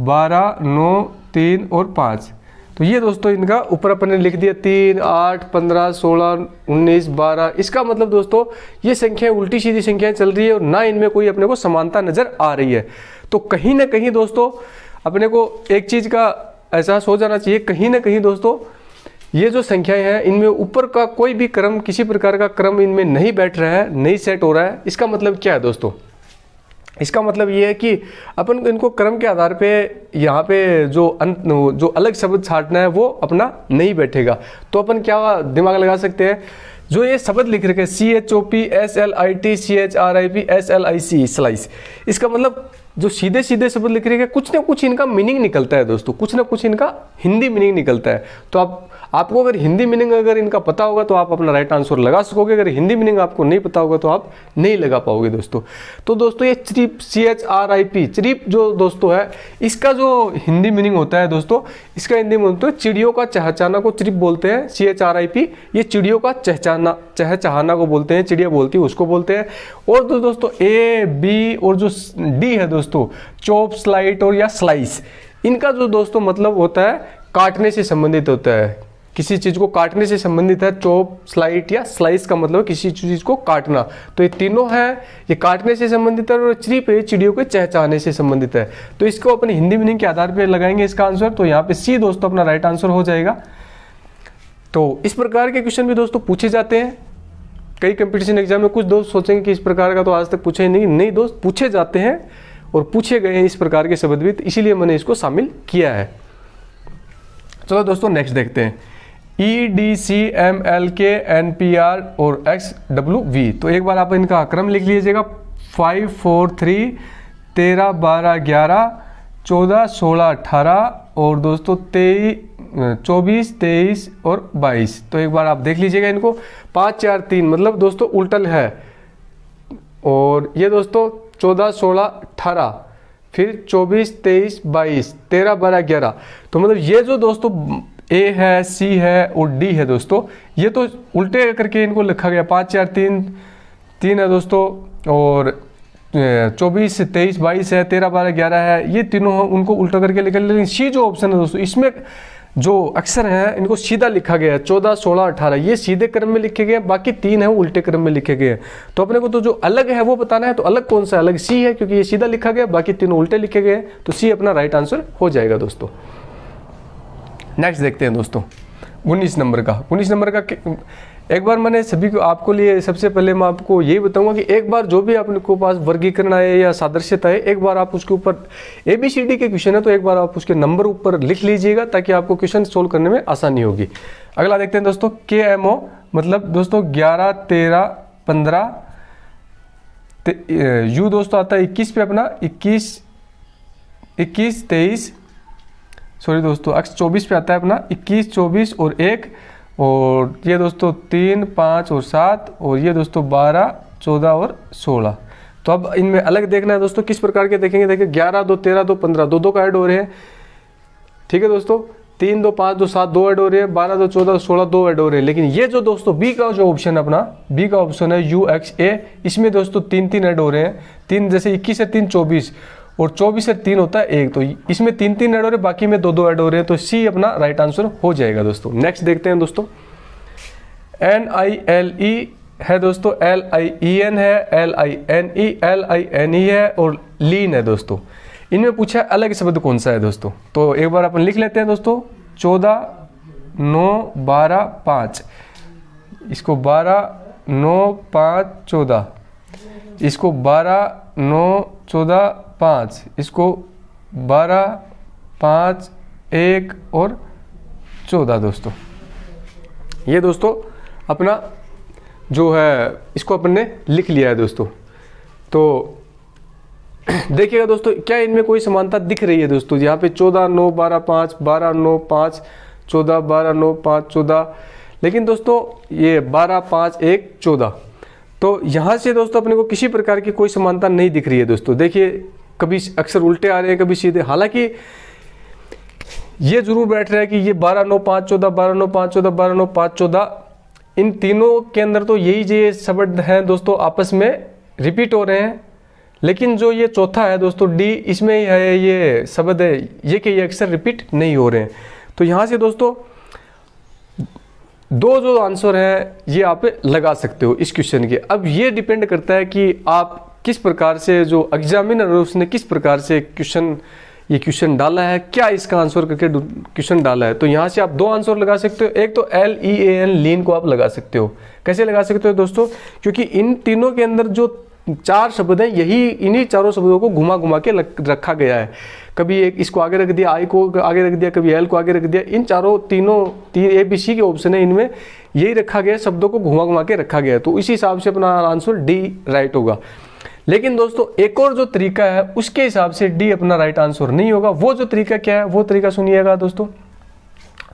12 9 3 और 5। तो ये दोस्तों इनका ऊपर अपन ने लिख दिया 3, 8, 15, 16, 19, 12। इसका मतलब दोस्तों ये संख्याएं उल्टी सीधी संख्याएं चल रही है और ना इनमें कोई अपने को समानता नजर आ रही है। तो कहीं ना कहीं दोस्तों अपने को एक चीज का एहसास हो जाना चाहिए, कहीं ना कहीं दोस्तों ये जो संख्याएं हैं इनमें ऊपर का कोई भी क्रम, किसी प्रकार का क्रम इनमें नहीं बैठ रहा है, नहीं सेट हो रहा है। इसका मतलब क्या है दोस्तों? इसका मतलब ये है कि अपन इनको क्रम के आधार पे यहाँ पे जो अलग शब्द छांटना है वो अपना नहीं बैठेगा। तो अपन क्या दिमाग लगा सकते हैं, जो ये शब्द लिख रखे CHOP SLIT CHRIP SLIC slice, इसका मतलब जो सीधे सीधे शब्द लिख रहे हैं कुछ ना कुछ इनका मीनिंग निकलता है दोस्तों, कुछ ना कुछ इनका हिंदी मीनिंग निकलता है। तो आपको अगर हिंदी मीनिंग अगर इनका पता होगा तो आप अपना राइट आंसर लगा सकोगे, अगर हिंदी मीनिंग आपको नहीं पता होगा तो आप नहीं लगा पाओगे दोस्तों। तो दोस्तों ये चिरिप CHRIP चिरिप जो दोस्तों है, इसका जो हिंदी मीनिंग होता है दोस्तों, इसका हिंदी मीनिंग होता है चिड़ियों का चहचहाना को चिरिप बोलते हैं। CHRIP ये चिड़ियों का चहचहाना को बोलते हैं, चिड़िया बोलती है उसको बोलते हैं। और तो दोस्तों A, B और जो D है दोस्तों चॉप, स्लाइट और या स्लाइस, इनका जो दोस्तों मतलब होता है काटने से संबंधित होता है, किसी चीज को काटने से संबंधित है। चॉप, स्लाइट या स्लाइस का मतलब किसी चीज को काटना। तो ये तीनों है, ये काटने से संबंधित है और चिरिप चिड़ियों के चहचहाने से संबंधित है। तो इसको अपने हिंदी मीनिंग के आधार पर लगाएंगे इसका आंसर। तो यहाँ पे C दोस्तों अपना राइट आंसर हो जाएगा। तो इस प्रकार के क्वेश्चन भी दोस्तों पूछे जाते हैं कई कंपटीशन एग्जाम में। कुछ दोस्त सोचेंगे कि इस प्रकार का तो आज तक पूछे ही नहीं दोस्त, पूछे जाते हैं और पूछे गए हैं इस प्रकार के शब्द भी, इसीलिए मैंने इसको शामिल किया है। चलो दोस्तों नेक्स्ट देखते हैं EDCMLK NPR और XWV। तो एक बार आप इनका क्रम लिख लीजिएगा 5, 4, 3, 13, 12, 11, 14, 16, 18 और दोस्तों 24, 23 और 22। तो एक बार आप देख लीजिएगा इनको 5, 4, 3 मतलब दोस्तों उल्टल है। और ये दोस्तों 14, 16, 18 फिर 24, 23, 22, 13, 12, 11। तो मतलब ये जो दोस्तों A है, C है और D है दोस्तों, ये तो उल्टे करके इनको लिखा गया 5, 4, 3 है दोस्तों और 24, 23, 22 है, 13, 12, 11 है, ये तीनों उनको उल्टा करके लिखा। लेकिन C जो ऑप्शन है दोस्तों, इसमें जो अक्षर हैं इनको सीधा लिखा गया है 14, 16, 18, ये सीधे क्रम में लिखे गए हैं, बाकी 3 है वो उल्टे क्रम में लिखे गए हैं। तो अपने को तो जो अलग है वो बताना है, तो अलग कौन सा? अलग C है, क्योंकि ये सीधा लिखा गया, बाकी तीनों उल्टे लिखे गए हैं। तो C अपना राइट आंसर हो जाएगा दोस्तों। नेक्स्ट देखते हैं दोस्तों 19 नंबर का। 19 नंबर का एक बार मैंने सभी को आपको लिए सबसे पहले मैं आपको यही बताऊंगा कि एक बार जो भी आपके पास वर्गीकरण आए या सादृश्यता है, एक बार आप उसके ऊपर ABCD के क्वेश्चन है तो एक बार आप उसके नंबर ऊपर लिख लीजिएगा ताकि आपको क्वेश्चन सोल्व करने में आसानी होगी। अगला देखते हैं दोस्तों KMO मतलब दोस्तों 11, 13, 15। U दोस्तों आता है 21 पे अपना 21, 23 सॉरी दोस्तों 24 पे आता है अपना 21, 24 और 1। और ये दोस्तों 3, 5 और 7 और ये दोस्तों 12, 14 और 16। तो अब इनमें अलग देखना है दोस्तों, किस प्रकार के देखेंगे। देखिए 11, 2, 13, 2, 15 दो का ऐड हो रहे हैं, ठीक है दोस्तों। 3, 2, 5, 2, 7 2 ऐड हो रहे हैं, 12, 2, 14, 16 2 ऐड हो रहे हैं। लेकिन ये जो दोस्तों B का जो ऑप्शन है अपना, B का ऑप्शन है UXA, इसमें दोस्तों 3 ऐड हो रहे हैं। 3 जैसे 21 है 3, 24 और 24 से 3 होता है 1, तो इसमें 3 ऐड हो रहे हैं, बाकी में 2 ऐड हो रहे हैं। तो C अपना राइट आंसर हो जाएगा दोस्तों। नेक्स्ट देखते हैं दोस्तों NILE है दोस्तों, LIEN है, LINE, LINE है और लीन है दोस्तों। इनमें पूछा अलग शब्द कौन सा है दोस्तों, तो एक बार अपन लिख लेते हैं दोस्तों 14, 9, 12, 5। इसको 12, 9, 5, 14, इसको 12, 9, 14, 5, इसको 12, 5, 1 और 14 दोस्तों। ये दोस्तों अपना जो है इसको अपन ने लिख लिया है दोस्तों। तो देखिएगा दोस्तों क्या इनमें कोई समानता दिख रही है दोस्तों। यहाँ पे 14, 9, 12, 5, 12, 9, 5, 14, 12, 9, 5, 14। लेकिन दोस्तों ये 12, 5, 1, 14। तो यहाँ से दोस्तों अपने को किसी प्रकार की कोई समानता नहीं दिख रही है दोस्तों। देखिए कभी अक्सर उल्टे आ रहे हैं, कभी सीधे। हालांकि ये जरूर बैठ रहा है कि ये 12, 9, 5, 14, 12, 9, 5, 14, 12, 9, 5, 14, इन तीनों के अंदर तो यही जो शब्द हैं दोस्तों आपस में रिपीट हो रहे हैं। लेकिन जो ये चौथा है दोस्तों D, इसमें है ये शब्द है ये कि ये अक्सर रिपीट नहीं हो रहे हैं। तो यहाँ से दोस्तों दो जो आंसर है ये आप लगा सकते हो इस क्वेश्चन के। अब ये डिपेंड करता है कि आप किस प्रकार से, जो एग्जामिनर है उसने किस प्रकार से ये क्वेश्चन डाला है, क्या इसका आंसर करके क्वेश्चन डाला है। तो यहाँ से आप दो आंसर लगा सकते हो। एक तो LEAN लीन को आप लगा सकते हो। कैसे लगा सकते हो दोस्तों, क्योंकि इन तीनों के अंदर जो चार शब्द हैं इन्हीं चारों शब्दों को घुमा घुमा के रखा गया है। कभी एक इसको आगे रख दिया, आई को आगे रख दिया, कभी एल को आगे रख दिया। इन तीन ABC के ऑप्शन है, इनमें यही रखा गया है, शब्दों को घुमा घुमा के रखा गया है। तो इसी हिसाब से अपना आंसर डी राइट होगा। लेकिन दोस्तों एक और जो तरीका है उसके हिसाब से डी अपना राइट आंसर नहीं होगा। वो जो तरीका क्या है, वो तरीका सुनिएगा दोस्तों।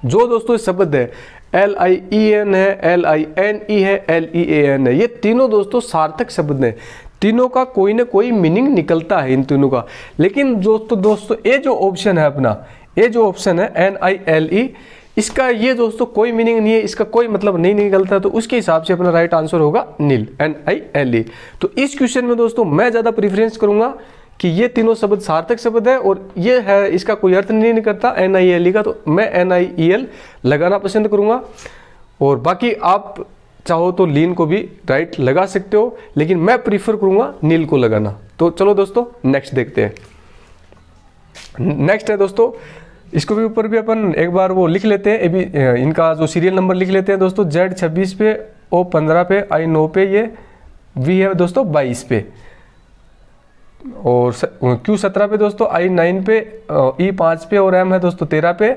जो दोस्तों शब्द है LIEN है, LINE है, LEAN है, ये तीनों दोस्तों सार्थक शब्द हैं। तीनों का कोई ना कोई मीनिंग निकलता है इन तीनों का। लेकिन दोस्तों ये जो ऑप्शन है अपना, ये जो ऑप्शन है NILE, इसका ये दोस्तों कोई मीनिंग नहीं है, इसका कोई मतलब नहीं निकलता। तो उसके हिसाब से अपना राइट आंसर होगा नील, NILE। तो इस क्वेश्चन में दोस्तों मैं ज़्यादा प्रीफरेंस करूंगा कि ये तीनों शब्द सार्थक शब्द है और ये है, इसका कोई अर्थ नहीं निकलता NILE का। तो मैं NIEL लगाना पसंद करूंगा। और बाकी आप चाहो तो लीन को भी राइट लगा सकते हो, लेकिन मैं प्रीफर करूंगा नील को लगाना। तो चलो दोस्तों नेक्स्ट देखते हैं। नेक्स्ट है दोस्तों, इसको भी ऊपर भी अपन एक बार वो लिख लेते हैं, अभी इनका जो सीरियल नंबर लिख लेते हैं दोस्तों। Z26 पे, O15 पे, I9 पे, ये V है दोस्तों 22 पे, और Q17 पे दोस्तों, I9 पे, E5 पे, और M है दोस्तों 13 पे,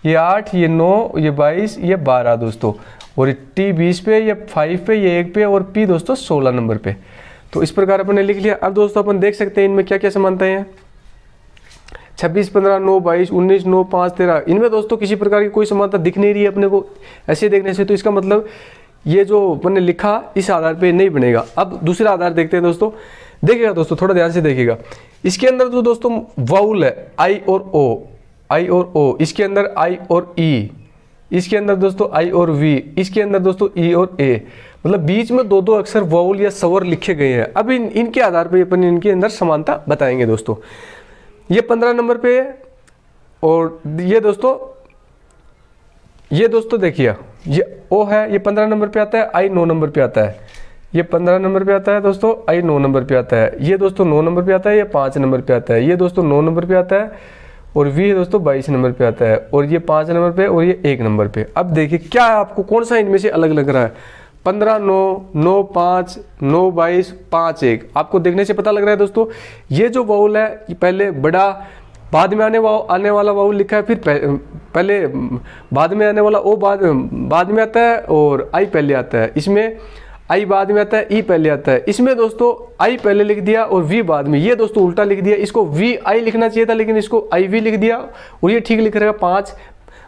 ये 8, ये 9, ये 22, ये 12 दोस्तों, और ये T20 पे, ये 5 पे, ये 1 पे, और P दोस्तों 16 नंबर पे। तो इस प्रकार अपन ने लिख लिया। अब दोस्तों अपन देख सकते हैं इनमें क्या क्या समानताएं हैं। 26, 15, 9, 22, 19, 9, 5, 13, इनमें दोस्तों किसी प्रकार की कोई समानता दिख नहीं रही है अपने को ऐसे देखने से। तो इसका मतलब ये जो अपन ने लिखा इस आधार पे नहीं बनेगा। अब दूसरा आधार देखते हैं दोस्तों। देखिएगा दोस्तों, थोड़ा ध्यान से देखिएगा। इसके अंदर तो दोस्तों वाउल है I और O, इसके अंदर I और E, इसके अंदर दोस्तों I और V, इसके अंदर दोस्तों E और A, मतलब बीच में दो दो अक्षर वाउल या स्वर लिखे गए हैं। अब इनके आधार पर अपन इनके अंदर समानता बताएंगे दोस्तों। ये 15 नंबर पे है, और ये दोस्तों देखिए ये O है, ये 15 नंबर पे आता है, I 9 नंबर पे आता है। ये 15 नंबर पे आता है दोस्तों, I 9 नंबर पे आता है। ये दोस्तों 9 नंबर पे आता है, ये 5 नंबर पे आता है। ये दोस्तों 9 नंबर पे आता है, और V दोस्तों 22 नंबर पे आता है, और ये 5 नंबर पे, और ये 1 नंबर पे। अब देखिए क्या आपको कौन सा इनमें से अलग लग रहा है। 15, 9, 9, 5, 9, 22, 5, 1, आपको देखने से पता लग रहा है दोस्तों। ये जो वाउल है ये पहले बड़ा, बाद में आने वाला वाउल लिखा है, फिर पहले बाद में आने वाला O बाद में आता है, और I पहले आता है। इसमें I बाद में आता है, E पहले आता है। इसमें दोस्तों I पहले लिख दिया और V बाद में। ये दोस्तों उल्टा लिख दिया, इसको VI लिखना चाहिए था, लेकिन इसको IV लिख दिया, और ये ठीक लिख रहेगा। 5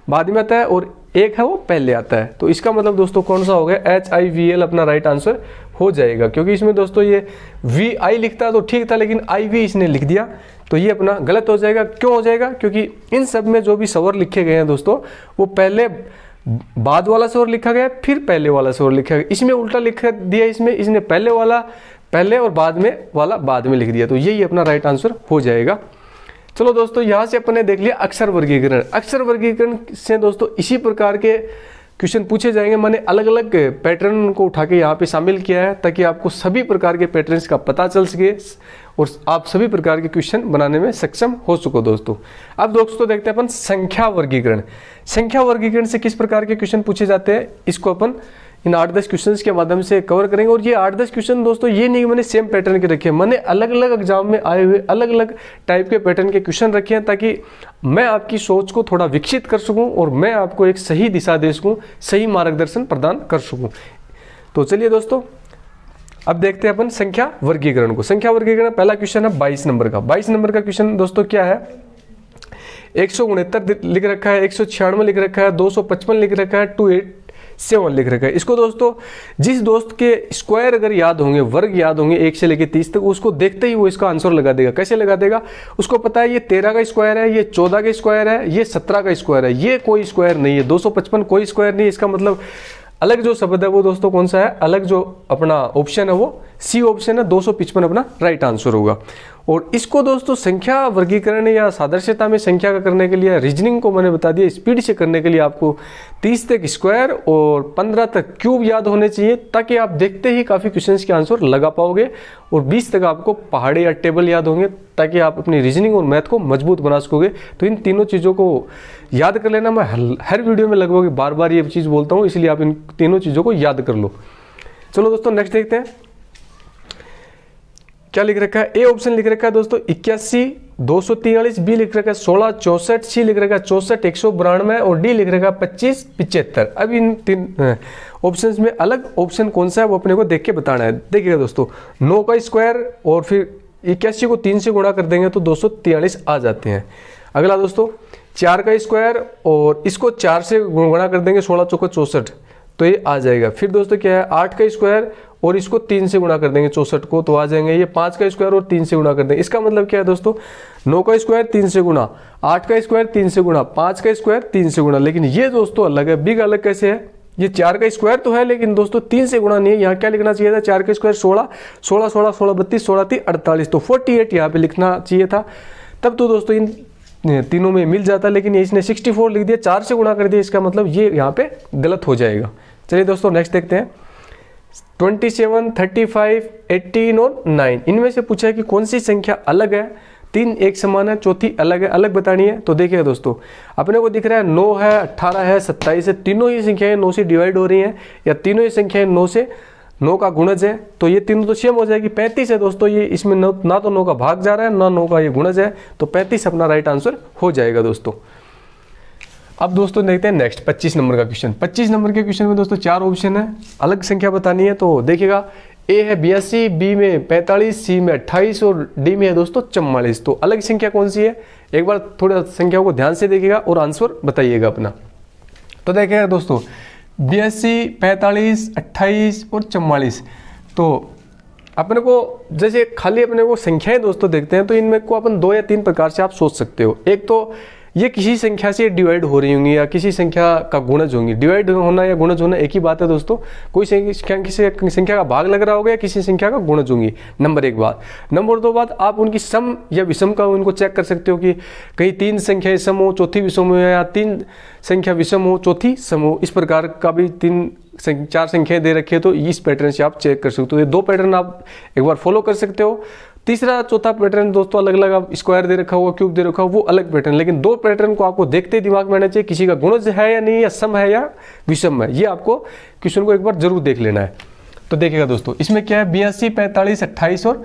बाद में आता है, और 1 है वो पहले आता है। तो इसका मतलब दोस्तों कौन सा हो गया, HIVL अपना राइट आंसर हो जाएगा। क्योंकि इसमें दोस्तों ये VI लिखता तो ठीक था, लेकिन IV इसने लिख दिया, तो ये अपना गलत हो जाएगा। क्यों हो जाएगा, क्योंकि इन सब में जो भी स्वर लिखे गए हैं दोस्तों, वो पहले बाद वाला स्वर लिखा गया, फिर पहले वाला स्वर लिखा गया। इसमें उल्टा लिख दिया, इसने पहले वाला पहले और बाद में वाला बाद में लिख दिया। तो यही अपना राइट आंसर हो जाएगा। चलो दोस्तों, यहाँ से अपन ने देख लिया अक्षर वर्गीकरण। अक्षर वर्गीकरण से दोस्तों इसी प्रकार के क्वेश्चन पूछे जाएंगे। मैंने अलग अलग पैटर्न को उठा के यहाँ पे शामिल किया है, ताकि आपको सभी प्रकार के पैटर्न्स का पता चल सके और आप सभी प्रकार के क्वेश्चन बनाने में सक्षम हो सको दोस्तों। अब दोस्तों देखते हैं अपन संख्या वर्गीकरण। संख्या वर्गीकरण से किस प्रकार के क्वेश्चन पूछे जाते हैं, इसको अपन इन 8-10 क्वेश्चंस के माध्यम से कवर करेंगे। और ये 8-10 क्वेश्चन दोस्तों ये नहीं मैंने सेम पैटर्न के रखे हैं, मैंने अलग अलग एग्जाम में आए हुए अलग अलग टाइप के पैटर्न के क्वेश्चन रखे हैं, ताकि मैं आपकी सोच को थोड़ा विकसित कर सकूं और मैं आपको एक सही दिशा दे सकूं, सही मार्गदर्शन प्रदान कर सकूं। तो चलिए दोस्तों, अब देखते हैं अपन संख्या वर्गीकरण को। संख्या वर्गीकरण पहला क्वेश्चन है 22 नंबर का। 22 नंबर का क्वेश्चन दोस्तों क्या है, 169 लिख रखा है, 196 लिख रखा है, 255 लिख रखा है, 287 लिख रखा है। इसको दोस्तों जिस दोस्त के स्क्वायर अगर याद होंगे, वर्ग याद होंगे 1 से लेकर 30 तक, उसको देखते ही वो इसका आंसर लगा देगा। कैसे लगा देगा, उसको पता है ये 13 का स्क्वायर है, ये 14 का स्क्वायर है, ये 17 का स्क्वायर है, ये कोई स्क्वायर नहीं है, 255 कोई स्क्वायर नहीं है। इसका मतलब अलग जो शब्द है वो दोस्तों कौन सा है, अलग जो अपना ऑप्शन है वो सी ऑप्शन है, 255 अपना राइट आंसर होगा। और इसको दोस्तों संख्या वर्गीकरण या सादृश्यता में संख्या का करने के लिए, रीजनिंग को मैंने बता दिया, स्पीड से करने के लिए आपको 30 तक स्क्वायर और 15 तक क्यूब याद होने चाहिए, ताकि आप देखते ही काफ़ी क्वेश्चंस के आंसर लगा पाओगे। और 20 तक आपको पहाड़े या टेबल याद होंगे, ताकि आप अपनी रीजनिंग और मैथ को मजबूत बना सकोगे। तो इन तीनों चीज़ों को याद कर लेना। मैं हर वीडियो में लगभग बार बार ये चीज़ बोलता हूँ, इसलिए आप इन तीनों चीज़ों को याद कर लो। चलो दोस्तों नेक्स्ट देखते हैं क्या लिख रखा है। ए ऑप्शन लिख रखा है दोस्तों 81 243, बी लिख रखा है 16 64, सी लिख रखा है 64 192 और डी लिख रखा है 25 75। अब इन तीन ऑप्शंस में अलग ऑप्शन कौन सा है वो अपने को देख के बताना है। देखिएगा दोस्तों, 9 का स्क्वायर और फिर 81 को 3 से गुणा कर देंगे तो 243 आ जाते हैं। अगला दोस्तों 4 का स्क्वायर और इसको 4 से गुणा कर देंगे 16 चौका 64, तो ये आ जाएगा। फिर दोस्तों क्या है 8 का स्क्वायर और इसको 3 से गुणा कर देंगे 64 को, तो आ जाएंगे ये 5 का स्क्वायर और 3 से गुणा कर देंगे। इसका मतलब क्या है दोस्तों, 9 का स्क्वायर 3 से गुणा, 8 का स्क्वायर 3 से गुणा, 5 का स्क्वायर 3 से गुणा। लेकिन ये दोस्तों अलग है, बिग अलग कैसे है, ये 4 का स्क्वायर तो है लेकिन दोस्तों 3 से गुणा नहीं है। यहाँ क्या लिखना चाहिए था, 4 का स्क्वायर 16 16 16 16 32 16 3 48, तो 48 यहाँ पे लिखना चाहिए था। तब तो दोस्तों इन तीनों में मिल जाता, लेकिन इसने 64 लिख दिया, 4 से गुणा कर दिया, इसका मतलब ये यहाँ पे गलत हो जाएगा। चलिए दोस्तों नेक्स्ट देखते हैं। 27 35 18 और 9, इनमें से पूछा है कि कौन सी संख्या अलग है, 3 एक समान है, चौथी अलग है, अलग बतानी है। तो देखिएगा दोस्तों, अपने को दिख रहा है 9 है 18 है 27 है, तीनों ही संख्याएं 9 से डिवाइड हो रही हैं, या तीनों ही संख्याएं 9 का गुणज है, तो ये तीनों तो सेम हो जाएगी। 35 है दोस्तों, ये इसमें ना तो 9 का भाग जा रहा है ना 9 का ये गुणज है, तो 35 अपना राइट आंसर हो जाएगा दोस्तों। अब दोस्तों देखते हैं नेक्स्ट 25 नंबर का क्वेश्चन। 25 नंबर के क्वेश्चन में दोस्तों 4 ऑप्शन है, अलग संख्या बतानी है। तो देखिएगा, ए है 82, बी में 45, सी में 28 और डी में है दोस्तों 44। तो अलग संख्या कौन सी है, एक बार थोड़ा संख्याओं को ध्यान से देखिएगा और आंसर बताइएगा अपना। तो देखिएगा दोस्तों 82, 45, 28 और 44, तो अपने को जैसे खाली अपने को संख्याएं दोस्तों देखते हैं, तो इनमें को अपन 2 या 3 प्रकार से आप सोच सकते हो। एक तो ये किसी संख्या से डिवाइड हो रही होंगी या किसी संख्या का गुणज होंगी। डिवाइड होना या गुणज होना एक ही बात है दोस्तों, कोई किसी संख्या का भाग लग रहा होगा या किसी संख्या का गुणज होंगी, नंबर 1 बात। नंबर 2 बात, आप उनकी सम या विषम का उनको चेक कर सकते हो कि कहीं 3 संख्याएं सम हो चौथी विषम हो, या 3 संख्या विषम हो चौथी सम हो। इस प्रकार का भी 4 संख्याएं दे रखी है, तो इस पैटर्न से आप चेक कर सकते हो। ये 2 पैटर्न आप एक बार फॉलो कर सकते हो। तीसरा चौथा पैटर्न दोस्तों अलग अलग, आप स्क्वायर दे रखा हुआ क्यूब दे रखा हुआ वो अलग पैटर्न, लेकिन 2 पैटर्न को आपको देखते ही दिमाग में आना चाहिए, किसी का गुणज है या नहीं, या सम है या विषम है। ये आपको क्वेश्चन को एक बार जरूर देख लेना है। तो देखिएगा दोस्तों, इसमें क्या है 82 45 28 और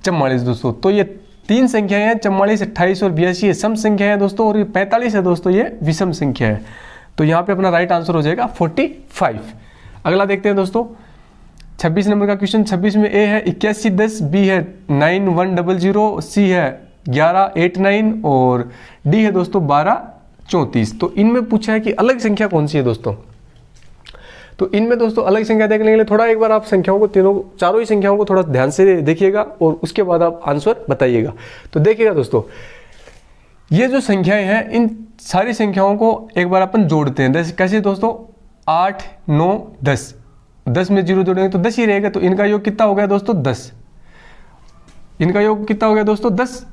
44 दोस्तों, तो ये 3 संख्याएं हैं, 44 28 और 82 ये सम संख्या है दोस्तों, और ये 45 है दोस्तों ये विषम संख्या है। तो यहाँ पे अपना राइट आंसर हो जाएगा 45। अगला देखते हैं दोस्तों 26 नंबर का क्वेश्चन। 26 में ए है 81 10, बी है 9 100, सी है 11 89 और डी है दोस्तों 12 34। तो इनमें पूछा है कि अलग संख्या कौन सी है दोस्तों। तो इनमें दोस्तों अलग संख्या देखने के लिए थोड़ा एक बार आप संख्याओं को चारों ही संख्याओं को थोड़ा ध्यान से देखिएगा और उसके बाद आप आंसर बताइएगा। तो देखिएगा दोस्तों, ये जो संख्याएं हैं इन सारी संख्याओं को एक बार अपन जोड़ते हैं। कैसे दोस्तों, 8 9 10, 10 में 0 जोड़ेंगे तो 10 ही रहेगा, तो इनका योग कितना हो गया दोस्तों 10। इनका योग कितना हो गया दोस्तों 10,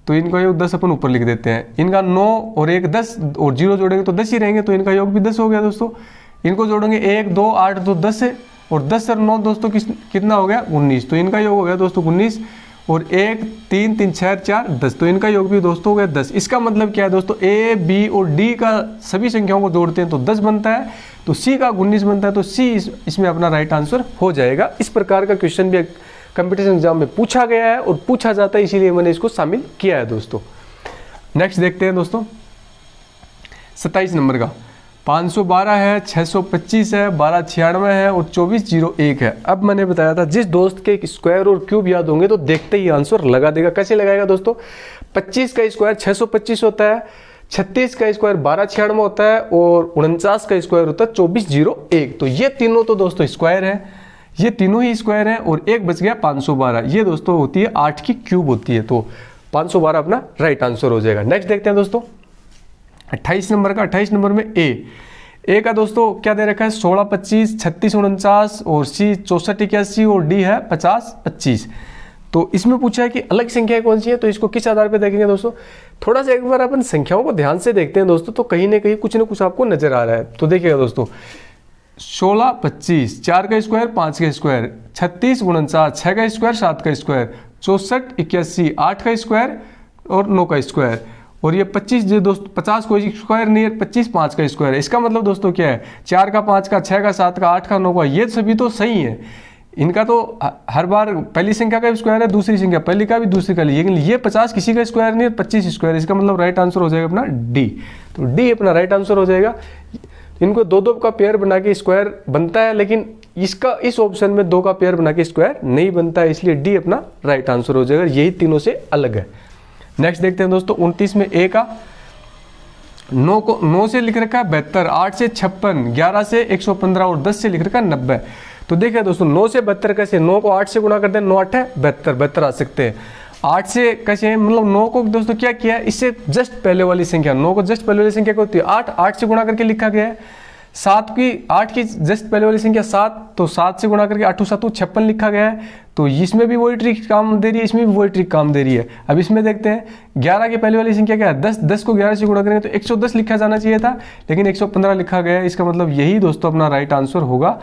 तो इनका योग 10 अपन ऊपर लिख देते हैं। इनका 9 और 1 10 और 0 जोड़ेंगे तो 10 ही रहेंगे, तो इनका योग भी 10 हो गया दोस्तों। इनको जोड़ेंगे 1 2 8 2 10 है, और 10 और 9 दोस्तों कितना हो गया 19, तो इनका योग हो गया दोस्तों 19। और 1 3 3 6 4 10, तो इनका योग भी दोस्तों हो गया 10। इसका मतलब क्या है दोस्तों, ए बी और डी का सभी संख्याओं को जोड़ते हैं तो 10 बनता है, तो सी का 19 बनता है, तो सी इसमें अपना राइट आंसर हो जाएगा। इस प्रकार का क्वेश्चन भी कंपटीशन एग्जाम में पूछा गया है और पूछा जाता है, इसीलिए मैंने इसको शामिल किया है दोस्तों। नेक्स्ट देखते हैं दोस्तों 27 नंबर का। 512 है, 625 है, 1296 है और 2401 है। अब मैंने बताया था जिस दोस्त के स्क्वायर और क्यूब याद होंगे तो देखते ही आंसर लगा देगा। कैसे लगाएगा दोस्तों, 25 का स्क्वायर 625 होता है, 36 का स्क्वायर 1296 होता है और 49 का स्क्वायर होता है 2401। तो ये तीनों तो दोस्तों स्क्वायर है, ये तीनों ही स्क्वायर है, और एक बच गया 512, ये दोस्तों होती है 8 की क्यूब होती है, तो 512 अपना राइट आंसर हो जाएगा। नेक्स्ट देखते हैं दोस्तों 28 नंबर का। 28 नंबर में ए का दोस्तों क्या दे रखा है 16 25 36 49 और सी 64 81 और डी है 50 25। तो इसमें पूछा है कि अलग संख्याएं कौन सी हैं, तो इसको किस आधार पर देखेंगे दोस्तों, थोड़ा सा एक बार अपन संख्याओं को ध्यान से देखते हैं दोस्तों, तो कहीं ना कहीं कुछ ना कुछ आपको नजर आ रहा है। तो देखिएगा दोस्तों, 16 25, 4 का स्क्वायर 5 का स्क्वायर, 36 49, 6 का स्क्वायर 7 का स्क्वायर, 64 81, 8 का स्क्वायर और 9 का स्क्वायर, और ये 25 जो दोस्तों 50 कोई स्क्वायर नहीं है, 25 5 का स्क्वायर। इसका मतलब दोस्तों क्या है, 4 का 5 का 6 का 7 का 8 का 9 का, ये सभी तो सही है। इनका तो हर बार पहली संख्या का स्क्वायर है, दूसरी संख्या पहली का भी, दूसरी का, लेकिन ये 50 किसी का स्क्वायर नहीं है, 25 स्क्वायर। इसका मतलब राइट आंसर हो जाएगा अपना डी। तो डी अपना राइट आंसर हो जाएगा। इनको दो दो का पेयर बना के स्क्वायर बनता है, लेकिन इसका इस ऑप्शन में 2 का पेयर बना के स्क्वायर नहीं बनता है, इसलिए डी अपना राइट आंसर हो जाएगा। यही तीनों से अलग है। नेक्स्ट देखते हैं दोस्तों, 29 में ए का 9 से लिख रखा है 72, 8 से 56, 11 से 115 और 10 से लिख रखा है 90। तो देखिए दोस्तों, 9 से 72 कैसे, 9 को 8 से गुणा करते हैं, 9 8 है 72, 72 आ सकते हैं। 8 से कैसे, मतलब 9 को दोस्तों क्या किया है, इससे जस्ट पहले वाली संख्या, 9 को जस्ट पहले वाली संख्या क्या होती है 8, 8 से गुणा करके लिखा गया है। 8 की जस्ट पहले वाली संख्या 7, तो 7 से गुणा करके 8 7 56 लिखा गया है। तो इसमें भी वही ट्रिक काम दे रही है, इसमें भी वही ट्रिक काम दे रही है। अब इसमें देखते हैं 11 की पहले वाली संख्या क्या है 10, 10 को 11 से गुणा करेंगे तो 110 लिखा जाना चाहिए था, लेकिन 115 लिखा गया है। इसका मतलब यही दोस्तों अपना राइट आंसर होगा।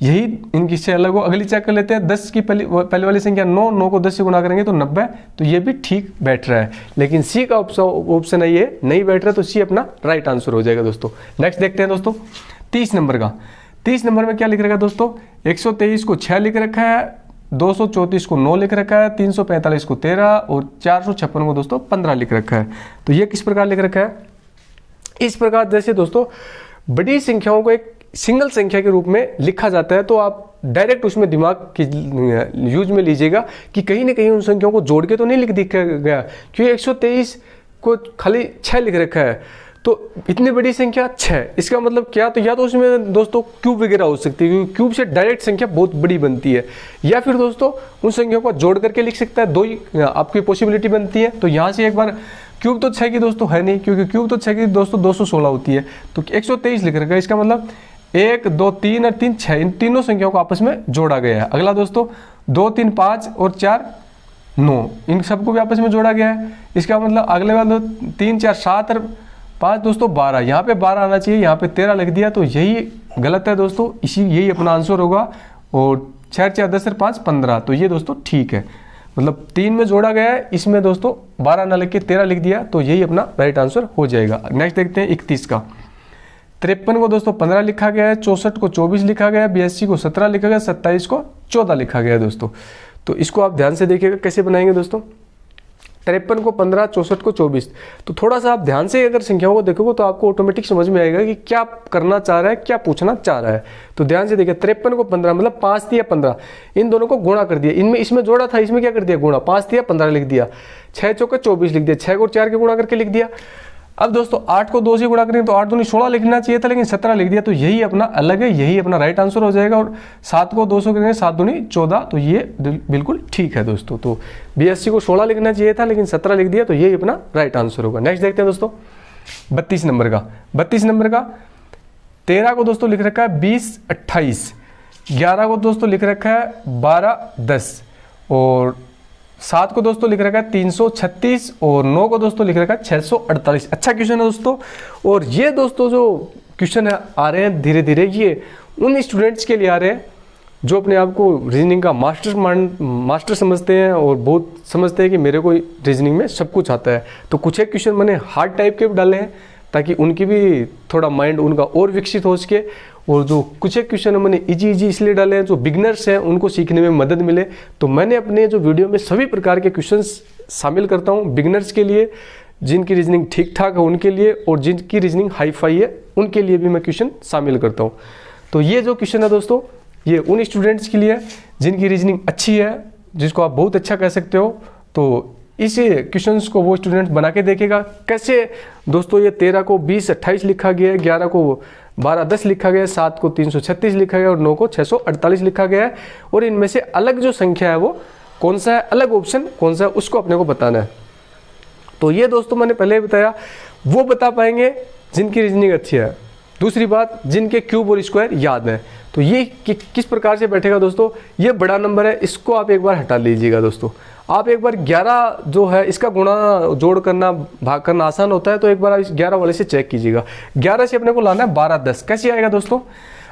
यही इनकी से अलग हो। अगली चेक कर लेते हैं, 10 की पहले वाली संख्या 9, 9 को 10 से गुणा करेंगे तो 90, तो ये भी ठीक बैठ रहा है, लेकिन सी का ऑप्शन है ये नहीं बैठ रहा, तो सी अपना राइट आंसर हो जाएगा दोस्तों। नेक्स्ट देखते हैं दोस्तों, 30 नंबर का। 30 नंबर में क्या लिख रखा है दोस्तों, 123 को 6 लिख रखा है, 234 को 9 लिख रखा है, 345 को 13 और 456 को दोस्तों 15 लिख रखा है। तो ये किस प्रकार लिख रखा है, इस प्रकार जैसे दोस्तों बड़ी संख्याओं को एक सिंगल संख्या के रूप में लिखा जाता है, तो आप डायरेक्ट उसमें दिमाग की यूज में लीजिएगा कि कहीं ना कहीं उन संख्याओं को जोड़ के तो नहीं लिख दिया गया, क्योंकि 123 को खाली 6 लिख रखा है, तो इतनी बड़ी संख्या 6, इसका मतलब क्या, तो या तो उसमें दोस्तों क्यूब वगैरह हो सकती है, क्योंकि क्यूब से डायरेक्ट संख्या बहुत बड़ी बनती है, या फिर दोस्तों उन संख्याओं को जोड़ करके लिख सकता है, दो ही आपकी पॉसिबिलिटी बनती है। तो यहाँ से एक बार क्यूब तो 6 की दोस्तों है नहीं, क्योंकि क्यूब तो 6 की दोस्तों 216 होती है, तो 123 लिख रखा है, इसका मतलब 1 2 3 और 3 6, इन तीनों संख्याओं को आपस में जोड़ा गया है। अगला दोस्तों 2 3 5 और 4 9, इन सबको भी आपस में जोड़ा गया है। इसका मतलब अगले वाले 3 4 7 और 5 दोस्तों 12, यहाँ पे 12 आना चाहिए, यहाँ पे 13 लिख दिया, तो यही गलत है दोस्तों, यही अपना आंसर होगा। और 6 4 10 और 5 15, तो ये दोस्तों ठीक है, मतलब 3 में जोड़ा गया है, इसमें दोस्तों 12 ना लिख के 13 लिख दिया, तो यही अपना राइट आंसर हो जाएगा। नेक्स्ट देखते हैं 31 का। 53 को दोस्तों 15 लिखा गया है, 64 को 24 लिखा गया है, 82 को 17 लिखा गया, 27 को 14 लिखा गया है दोस्तों। तो इसको आप ध्यान से देखिएगा कैसे बनाएंगे दोस्तों, 53 को 15, 64 को 24। तो थोड़ा सा आप ध्यान से अगर संख्याओं को देखोगे तो आपको ऑटोमेटिक समझ में आएगा कि क्या करना चाह रहा है, क्या पूछना चाह रहा है। तो ध्यान से देखिए, 53 को 15 मतलब 5 दिया 15, इन दोनों को गुणा कर दिया, इनमें इसमें जोड़ा था, इसमें क्या कर दिया गुणा, 5 दिया 15 लिख दिया, 6 चौके 24 लिख दिया, 6 को 4 के गुणा करके लिख दिया। अब दोस्तों 8 को 2 से गुणा करेंगे तो 8 दूनी 16 लिखना चाहिए था, लेकिन 17 लिख दिया, तो यही अपना अलग है, यही अपना राइट आंसर हो जाएगा। और 7 को 2 से करेंगे 7 दूनी 14, तो ये बिल्कुल ठीक है दोस्तों। तो 82 को 16 लिखना चाहिए था, लेकिन 17 लिख दिया, तो यही अपना राइट आंसर होगा। नेक्स्ट देखते हैं दोस्तों 32 नंबर का। 32 नंबर का 13 को दोस्तों लिख रखा है 20 28, 11 को दोस्तों लिख रखा है 12 10 और 7 को दोस्तों लिख रखा है 336 और 9 को दोस्तों लिख रखा है 648। अच्छा क्वेश्चन है दोस्तों। और ये दोस्तों जो क्वेश्चन आ रहे हैं धीरे धीरे, ये उन स्टूडेंट्स के लिए आ रहे हैं जो अपने आप को रीजनिंग का मास्टर समझते हैं और बहुत समझते हैं कि मेरे को रीजनिंग में सब कुछ आता है। तो कुछ एक क्वेश्चन मैंने हार्ड टाइप के भी डाले हैं ताकि उनकी भी थोड़ा माइंड उनका और विकसित हो सके, और जो कुछ एक क्वेश्चन मैंने इजी इसलिए डाले हैं जो बिगनर्स हैं उनको सीखने में मदद मिले। तो मैंने अपने जो वीडियो में सभी प्रकार के क्वेश्चंस शामिल करता हूं, बिगनर्स के लिए, जिनकी रीजनिंग ठीक ठाक है उनके लिए, और जिनकी रीजनिंग हाई फाई है उनके लिए भी मैं क्वेश्चन शामिल करता हूँ। तो ये जो क्वेश्चन है दोस्तों, ये उन स्टूडेंट्स के लिए जिनकी रीजनिंग अच्छी है, जिसको आप बहुत अच्छा कह सकते हो। तो इस क्वेश्चंस को वो स्टूडेंट बना के देखेगा कैसे दोस्तों। ये 13 को 20 28 लिखा गया है, 11 को 12 10 लिखा गया है, 7 को 336 लिखा गया है और 9 को 648 लिखा गया है। और इनमें से अलग जो संख्या है वो कौन सा है, अलग ऑप्शन कौन सा है, उसको अपने को बताना है। तो ये दोस्तों मैंने पहले ही बताया, वो बता पाएंगे जिनकी रीजनिंग अच्छी है, दूसरी बात, जिनके क्यूब और स्क्वायर याद है। तो ये किस प्रकार से बैठेगा दोस्तों, ये बड़ा नंबर है, इसको आप एक बार हटा लीजिएगा दोस्तों। आप एक बार 11 जो है इसका गुणा जोड़ करना भाग करना आसान होता है, तो एक बार इस 11 वाले से चेक कीजिएगा। 11 से अपने को लाना है 12 10। कैसे आएगा दोस्तों,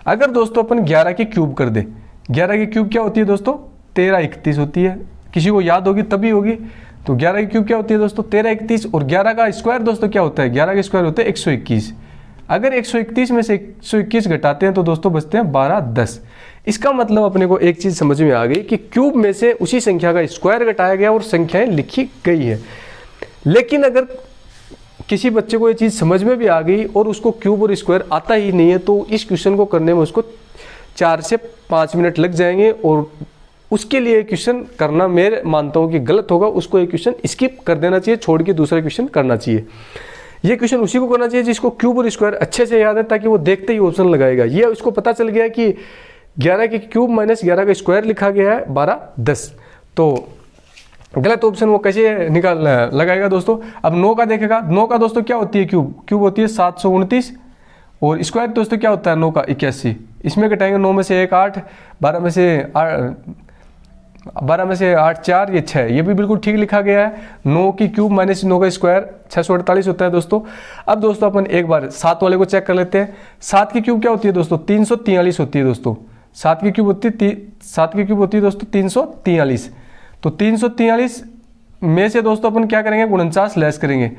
अगर दोस्तों अपन 11 की क्यूब कर दे, 11 की क्यूब क्या होती है दोस्तों, 13 31 होती है। किसी को याद होगी तभी होगी। तो 11 की क्यूब क्या होती है दोस्तों, 13 31। और 11 का स्क्वायर दोस्तों क्या होता है, 11 का स्क्वायर होता है 121। अगर 131 में से 121 घटाते हैं तो दोस्तों बचते हैं 12 10। इसका मतलब अपने को एक चीज़ समझ में आ गई कि क्यूब में से उसी संख्या का स्क्वायर घटाया गया और संख्याएं लिखी गई है। लेकिन अगर किसी बच्चे को ये चीज़ समझ में भी आ गई और उसको क्यूब और स्क्वायर आता ही नहीं है, तो इस क्वेश्चन को करने में उसको 4 से 5 मिनट लग जाएंगे और उसके लिए क्वेश्चन करना मैं मानता हूँ कि गलत होगा। उसको एक क्वेश्चन स्किप कर देना चाहिए, छोड़ के दूसरा क्वेश्चन करना चाहिए। ये क्वेश्चन उसी को करना चाहिए जिसको क्यूब और स्क्वायर अच्छे से याद है, ताकि वो देखते ही ऑप्शन लगाएगा। ये उसको पता चल गया कि 11 की क्यूब माइनस 11 का स्क्वायर लिखा गया है 12 10। तो गलत ऑप्शन वो कैसे लगाएगा दोस्तों। अब 9 का देखेगा, 9 का दोस्तों क्या होती है क्यूब, क्यूब होती है 729 और स्क्वायर दोस्तों क्या होता है 9 का 81। इसमें घटाएंगे 9 में से 1 8, 12 में से 8 4, ये 6। ये भी बिल्कुल ठीक लिखा गया है। 9 की क्यूब माइनस 9 का स्क्वायर 648 होता है दोस्तों। अब दोस्तों अपन एक बार 7 वाले को चेक कर लेते हैं। 7 की क्यूब क्या होती है दोस्तों, 343 होती है दोस्तों। 7 की क्यूब होती है दोस्तों 343। तो 343 में से दोस्तों अपन क्या करेंगे, 49 लेस करेंगे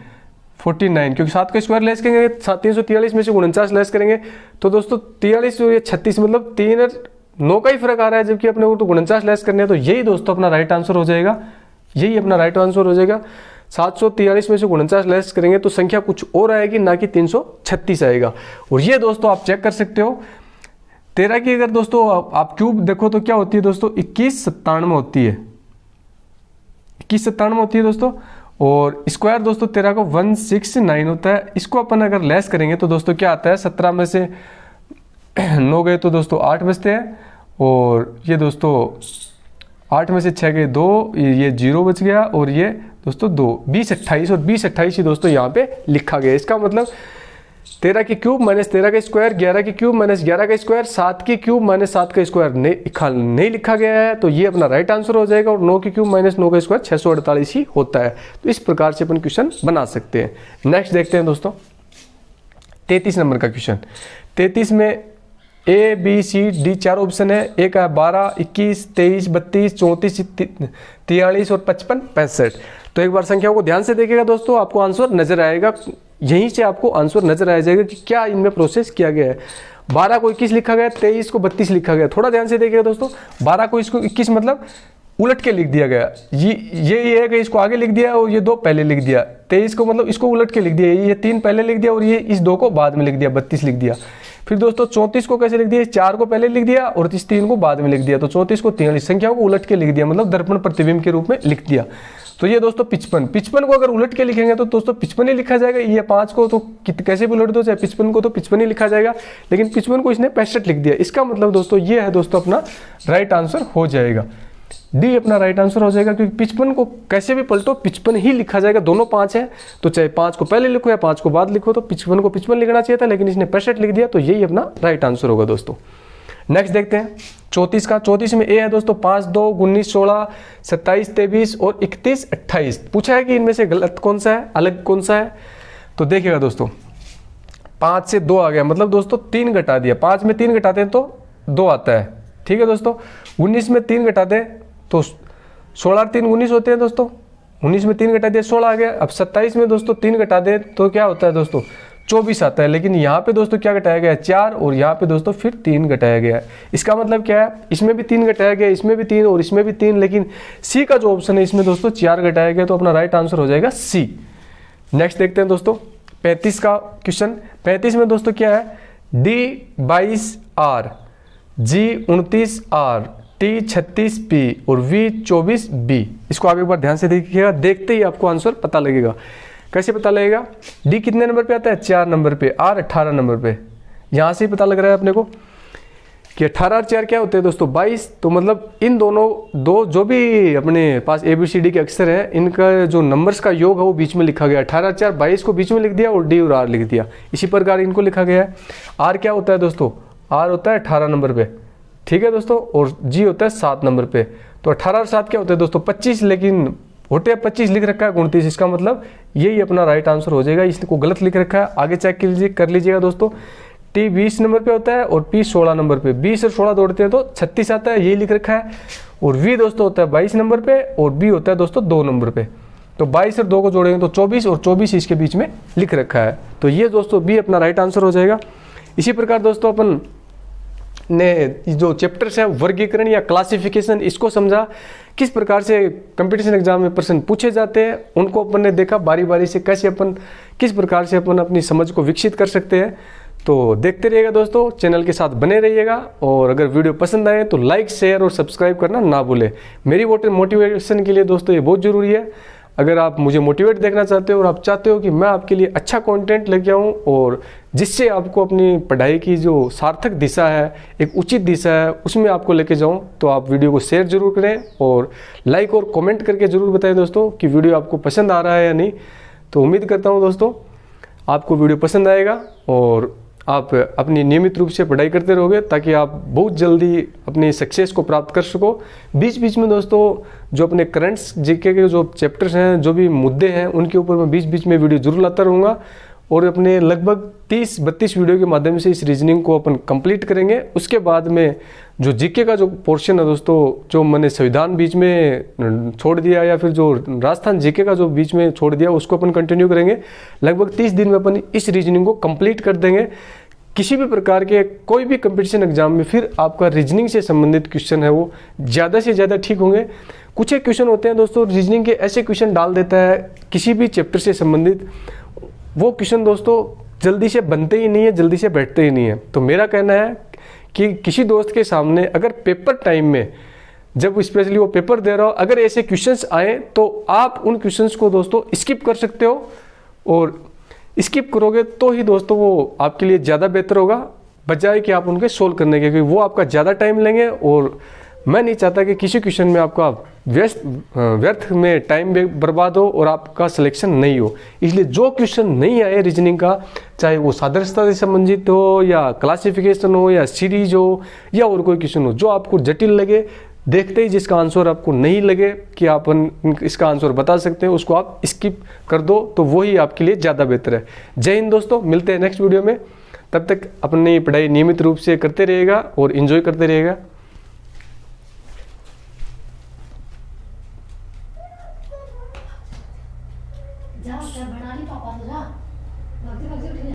49, क्योंकि 7 का स्क्वायर लेस करेंगे 343 में से 49 लेस करेंगे तो दोस्तों 43 और 36 मतलब 3 और 9 का ही फर्क आ रहा है, जबकि अपने को तो 49 लेस करने हैं। तो यही दोस्तों अपना राइट आंसर हो जाएगा, यही अपना राइट आंसर हो जाएगा। 743 में से 49 लेस करेंगे तो संख्या कुछ और आएगी, ना कि 336 आएगा। और ये दोस्तों आप चेक कर सकते हो। 13 की अगर दोस्तों आप क्यूब देखो तो क्या होती है दोस्तों, 2197 होती है, 2197 होती है दोस्तों। और स्क्वायर दोस्तों 13 को 169 होता है। इसको अपन अगर लेस करेंगे तो दोस्तों क्या आता है, 17 में से 9 गए तो दोस्तों 8 बचते हैं। और ये दोस्तों 8 में से 6 गए 2, ये 0 बच गया। और ये दोस्तों 2, 20 28 और 20 28 ही दोस्तों यहाँ पे लिखा गया। इसका मतलब 13 की क्यूब माइनस 13 का स्क्वायर, 11 की क्यूब माइनस 11 का स्क्वायर, 7 की क्यूब माइनस 7 का स्क्वायर नहीं लिखा गया है। तो ये अपना राइट आंसर हो जाएगा। और 9 की क्यूब माइनस 9 का स्क्वायर 648 ही होता है। तो इस प्रकार से अपन क्वेश्चन बना सकते हैं। नेक्स्ट देखते हैं दोस्तों 33 नंबर का क्वेश्चन। 33 में A B C D 4 option है। एक है 12 21 23 32 34 43 और 55 65। तो एक बार संख्याओं को ध्यान से देखिएगा दोस्तों, आपको आंसर नजर आएगा। यहीं से आपको आंसर नजर आ जाएगा कि क्या इनमें प्रोसेस किया गया है। 12 को 21 लिखा गया, 23 को 32 लिखा गया। थोड़ा ध्यान से देखिएगा दोस्तों, 12 को इसको 21 मतलब उलट के लिख दिया गया। ये है कि इसको आगे लिख दिया और ये 2 पहले लिख दिया। 23 को मतलब इसको उलट के लिख दिया, ये 3 पहले लिख दिया और ये इस 2 को बाद में लिख दिया, 32 लिख दिया। फिर दोस्तों 34 को कैसे लिख दिया, 4 को पहले लिख दिया और इस 3 को बाद में लिख दिया। तो 34 को 43 संख्याओं को उलट के लिख दिया, मतलब दर्पण प्रतिबिंब के रूप में लिख दिया। तो ये दोस्तों 55 को अगर उलट के लिखेंगे तो दोस्तों 55 ही लिखा जाएगा। ये 5 को तो कैसे भी उलट दो, चाहे 55 को तो 55 ही लिखा जाएगा। लेकिन 55 को इसने 65 लिख दिया। इसका मतलब दोस्तों ये है दोस्तों अपना राइट आंसर हो जाएगा, डी अपना राइट आंसर हो जाएगा। क्योंकि 55 को कैसे भी पलटो 55 ही लिखा जाएगा। दोनों 5 है तो चाहे 5 को पहले लिखो या 5 को बाद लिखो, तो 55 को 55 लिखना चाहिए था, लेकिन इसने 65 लिख दिया। तो यही अपना राइट आंसर होगा दोस्तों। नेक्स्ट देखते हैं 34 का। 34 में ए है दोस्तों 5 2 19 16 27 23 और 31 28। पूछा है कि इनमें से गलत कौन सा है, अलग कौन सा है। तो देखिएगा दोस्तों 5 से 2 आ गया, मतलब दोस्तों 3 घटा दिया। 5 में 3 घटाते हैं तो 2 आता है, ठीक है दोस्तों। 19 में 3 घटाते हैं तो 16 और 3 19 होते हैं दोस्तों। 19 में 3 घटा दिया 16 आ गया। अब 27 में दोस्तों 3 घटा दे तो क्या होता है दोस्तों 24 आता है। लेकिन यहाँ पे दोस्तों क्या घटाया गया है 4 और यहाँ पे दोस्तों फिर 3 घटाया गया है। इसका मतलब क्या है, इसमें भी 3 घटाया गया, इसमें भी 3 और इसमें भी 3। लेकिन सी का जो ऑप्शन है इसमें दोस्तों 4 घटाया गया। तो अपना राइट आंसर हो जाएगा सी। नेक्स्ट देखते हैं दोस्तों 35 का क्वेश्चन। 35 में दोस्तों क्या है, D 22 R, G 29 R, T 36 P और V 24 B। इसको आगे एक बार ध्यान से देखिएगा, देखते ही आपको आंसर पता लगेगा। कैसे पता लगेगा, D कितने नंबर पे आता है 4 नंबर पे, R 18 नंबर पे। यहाँ से ही पता लग रहा है अपने को कि 18 और 4 क्या होते हैं दोस्तों 22। तो मतलब इन दोनों दो जो भी अपने पास ABCD के अक्षर हैं इनका जो नंबर्स का योग है वो बीच में लिखा गया। 18 और 4 22 को बीच में लिख दिया और D और R लिख दिया। इसी प्रकार इनको लिखा गया है। R क्या होता है दोस्तों, R होता है 18 नंबर पे, ठीक है दोस्तों, और G होता है 7 नंबर पे। तो 18 और 7 क्या होता है दोस्तों 25, लेकिन होते 25 लिख रखा है 29, इसका मतलब यही अपना राइट आंसर हो जाएगा। इसको गलत लिख रखा है, आगे चेक कर लीजिएगा दोस्तों। T 20 नंबर पे होता है और P 16 नंबर पे, 20 और 16 जोड़ते हैं तो 36 आता है, यही लिख रखा है। और V दोस्तों होता है 22 नंबर पे और B होता है दोस्तों 2 नंबर पे। तो 22 और 2 को जोड़ेंगे तो 24 और 24 इसके बीच में लिख रखा है। तो ये दोस्तों B अपना राइट आंसर हो जाएगा। इसी प्रकार दोस्तों अपन ने जो चैप्टर्स है वर्गीकरण या क्लासिफिकेशन, इसको समझा, किस प्रकार से कंपटीशन एग्जाम में प्रश्न पूछे जाते हैं उनको अपन ने देखा बारी बारी से, कैसे अपन किस प्रकार से अपन अपनी समझ को विकसित कर सकते हैं। तो देखते रहिएगा दोस्तों, चैनल के साथ बने रहिएगा, और अगर वीडियो पसंद आए तो लाइक शेयर और सब्सक्राइब करना ना भूलें। मेरी मोटिवेशन के लिए दोस्तों ये बहुत ज़रूरी है। अगर आप मुझे मोटिवेट देखना चाहते हो और आप चाहते हो कि मैं आपके लिए अच्छा कंटेंट लेके आऊँ और जिससे आपको अपनी पढ़ाई की जो सार्थक दिशा है, एक उचित दिशा है, उसमें आपको लेके जाऊँ, तो आप वीडियो को शेयर जरूर करें और लाइक और कमेंट करके ज़रूर बताएं दोस्तों कि वीडियो आपको पसंद आ रहा है या नहीं। तो उम्मीद करता हूँ दोस्तों आपको वीडियो पसंद आएगा और आप अपनी नियमित रूप से पढ़ाई करते रहोगे ताकि आप बहुत जल्दी अपनी सक्सेस को प्राप्त कर सको। बीच बीच में दोस्तों जो अपने करंट्स जीके के जो चैप्टर्स हैं, जो भी मुद्दे हैं, उनके ऊपर मैं बीच बीच में वीडियो जरूर लाता रहूँगा और अपने लगभग 30-32 वीडियो के माध्यम से इस रीजनिंग को अपन कंप्लीट करेंगे। उसके बाद में जो जीके का जो पोर्शन है दोस्तों, जो मैंने संविधान बीच में छोड़ दिया या फिर जो राजस्थान जीके का जो बीच में छोड़ दिया, उसको अपन कंटिन्यू करेंगे। लगभग 30 दिन में अपन इस रीजनिंग को कंप्लीट कर देंगे। किसी भी प्रकार के कोई भी कंपटीशन एग्जाम में फिर आपका रीजनिंग से संबंधित क्वेश्चन है वो ज़्यादा से ज़्यादा ठीक होंगे। कुछ एक क्वेश्चन होते हैं दोस्तों रीजनिंग के, ऐसे क्वेश्चन डाल देता है किसी भी चैप्टर से संबंधित, वो क्वेश्चन दोस्तों जल्दी से बनते ही नहीं है, जल्दी से बैठते ही नहीं है। तो मेरा कहना है कि किसी दोस्त के सामने अगर पेपर टाइम में, जब स्पेशली वो पेपर दे रहा हो, अगर ऐसे क्वेश्चंस आए तो आप उन क्वेश्चंस को दोस्तों स्किप कर सकते हो, और स्किप करोगे तो ही दोस्तों वो आपके लिए ज़्यादा बेहतर होगा बजाय कि आप उनके सोल्व करने के, क्योंकि वो आपका ज़्यादा टाइम लेंगे और मैं नहीं चाहता कि किसी क्वेश्चन में आपका व्यर्थ में टाइम बर्बाद हो और आपका सिलेक्शन नहीं हो। इसलिए जो क्वेश्चन नहीं आए रीजनिंग का, चाहे वो सादृश्यता से संबंधित हो या क्लासिफिकेशन हो या सीरीज हो या और कोई क्वेश्चन हो, जो आपको जटिल लगे, देखते ही जिसका आंसर आपको नहीं लगे कि आप इसका आंसर बता सकते हैं, उसको आप स्किप कर दो, तो वही आपके लिए ज़्यादा बेहतर है। जय हिंद दोस्तों, मिलते हैं नेक्स्ट वीडियो में। तब तक अपनी पढ़ाई नियमित रूप से करते रहिएगा और एंजॉय करते रहिएगा। जा बना ली पापा तो जा।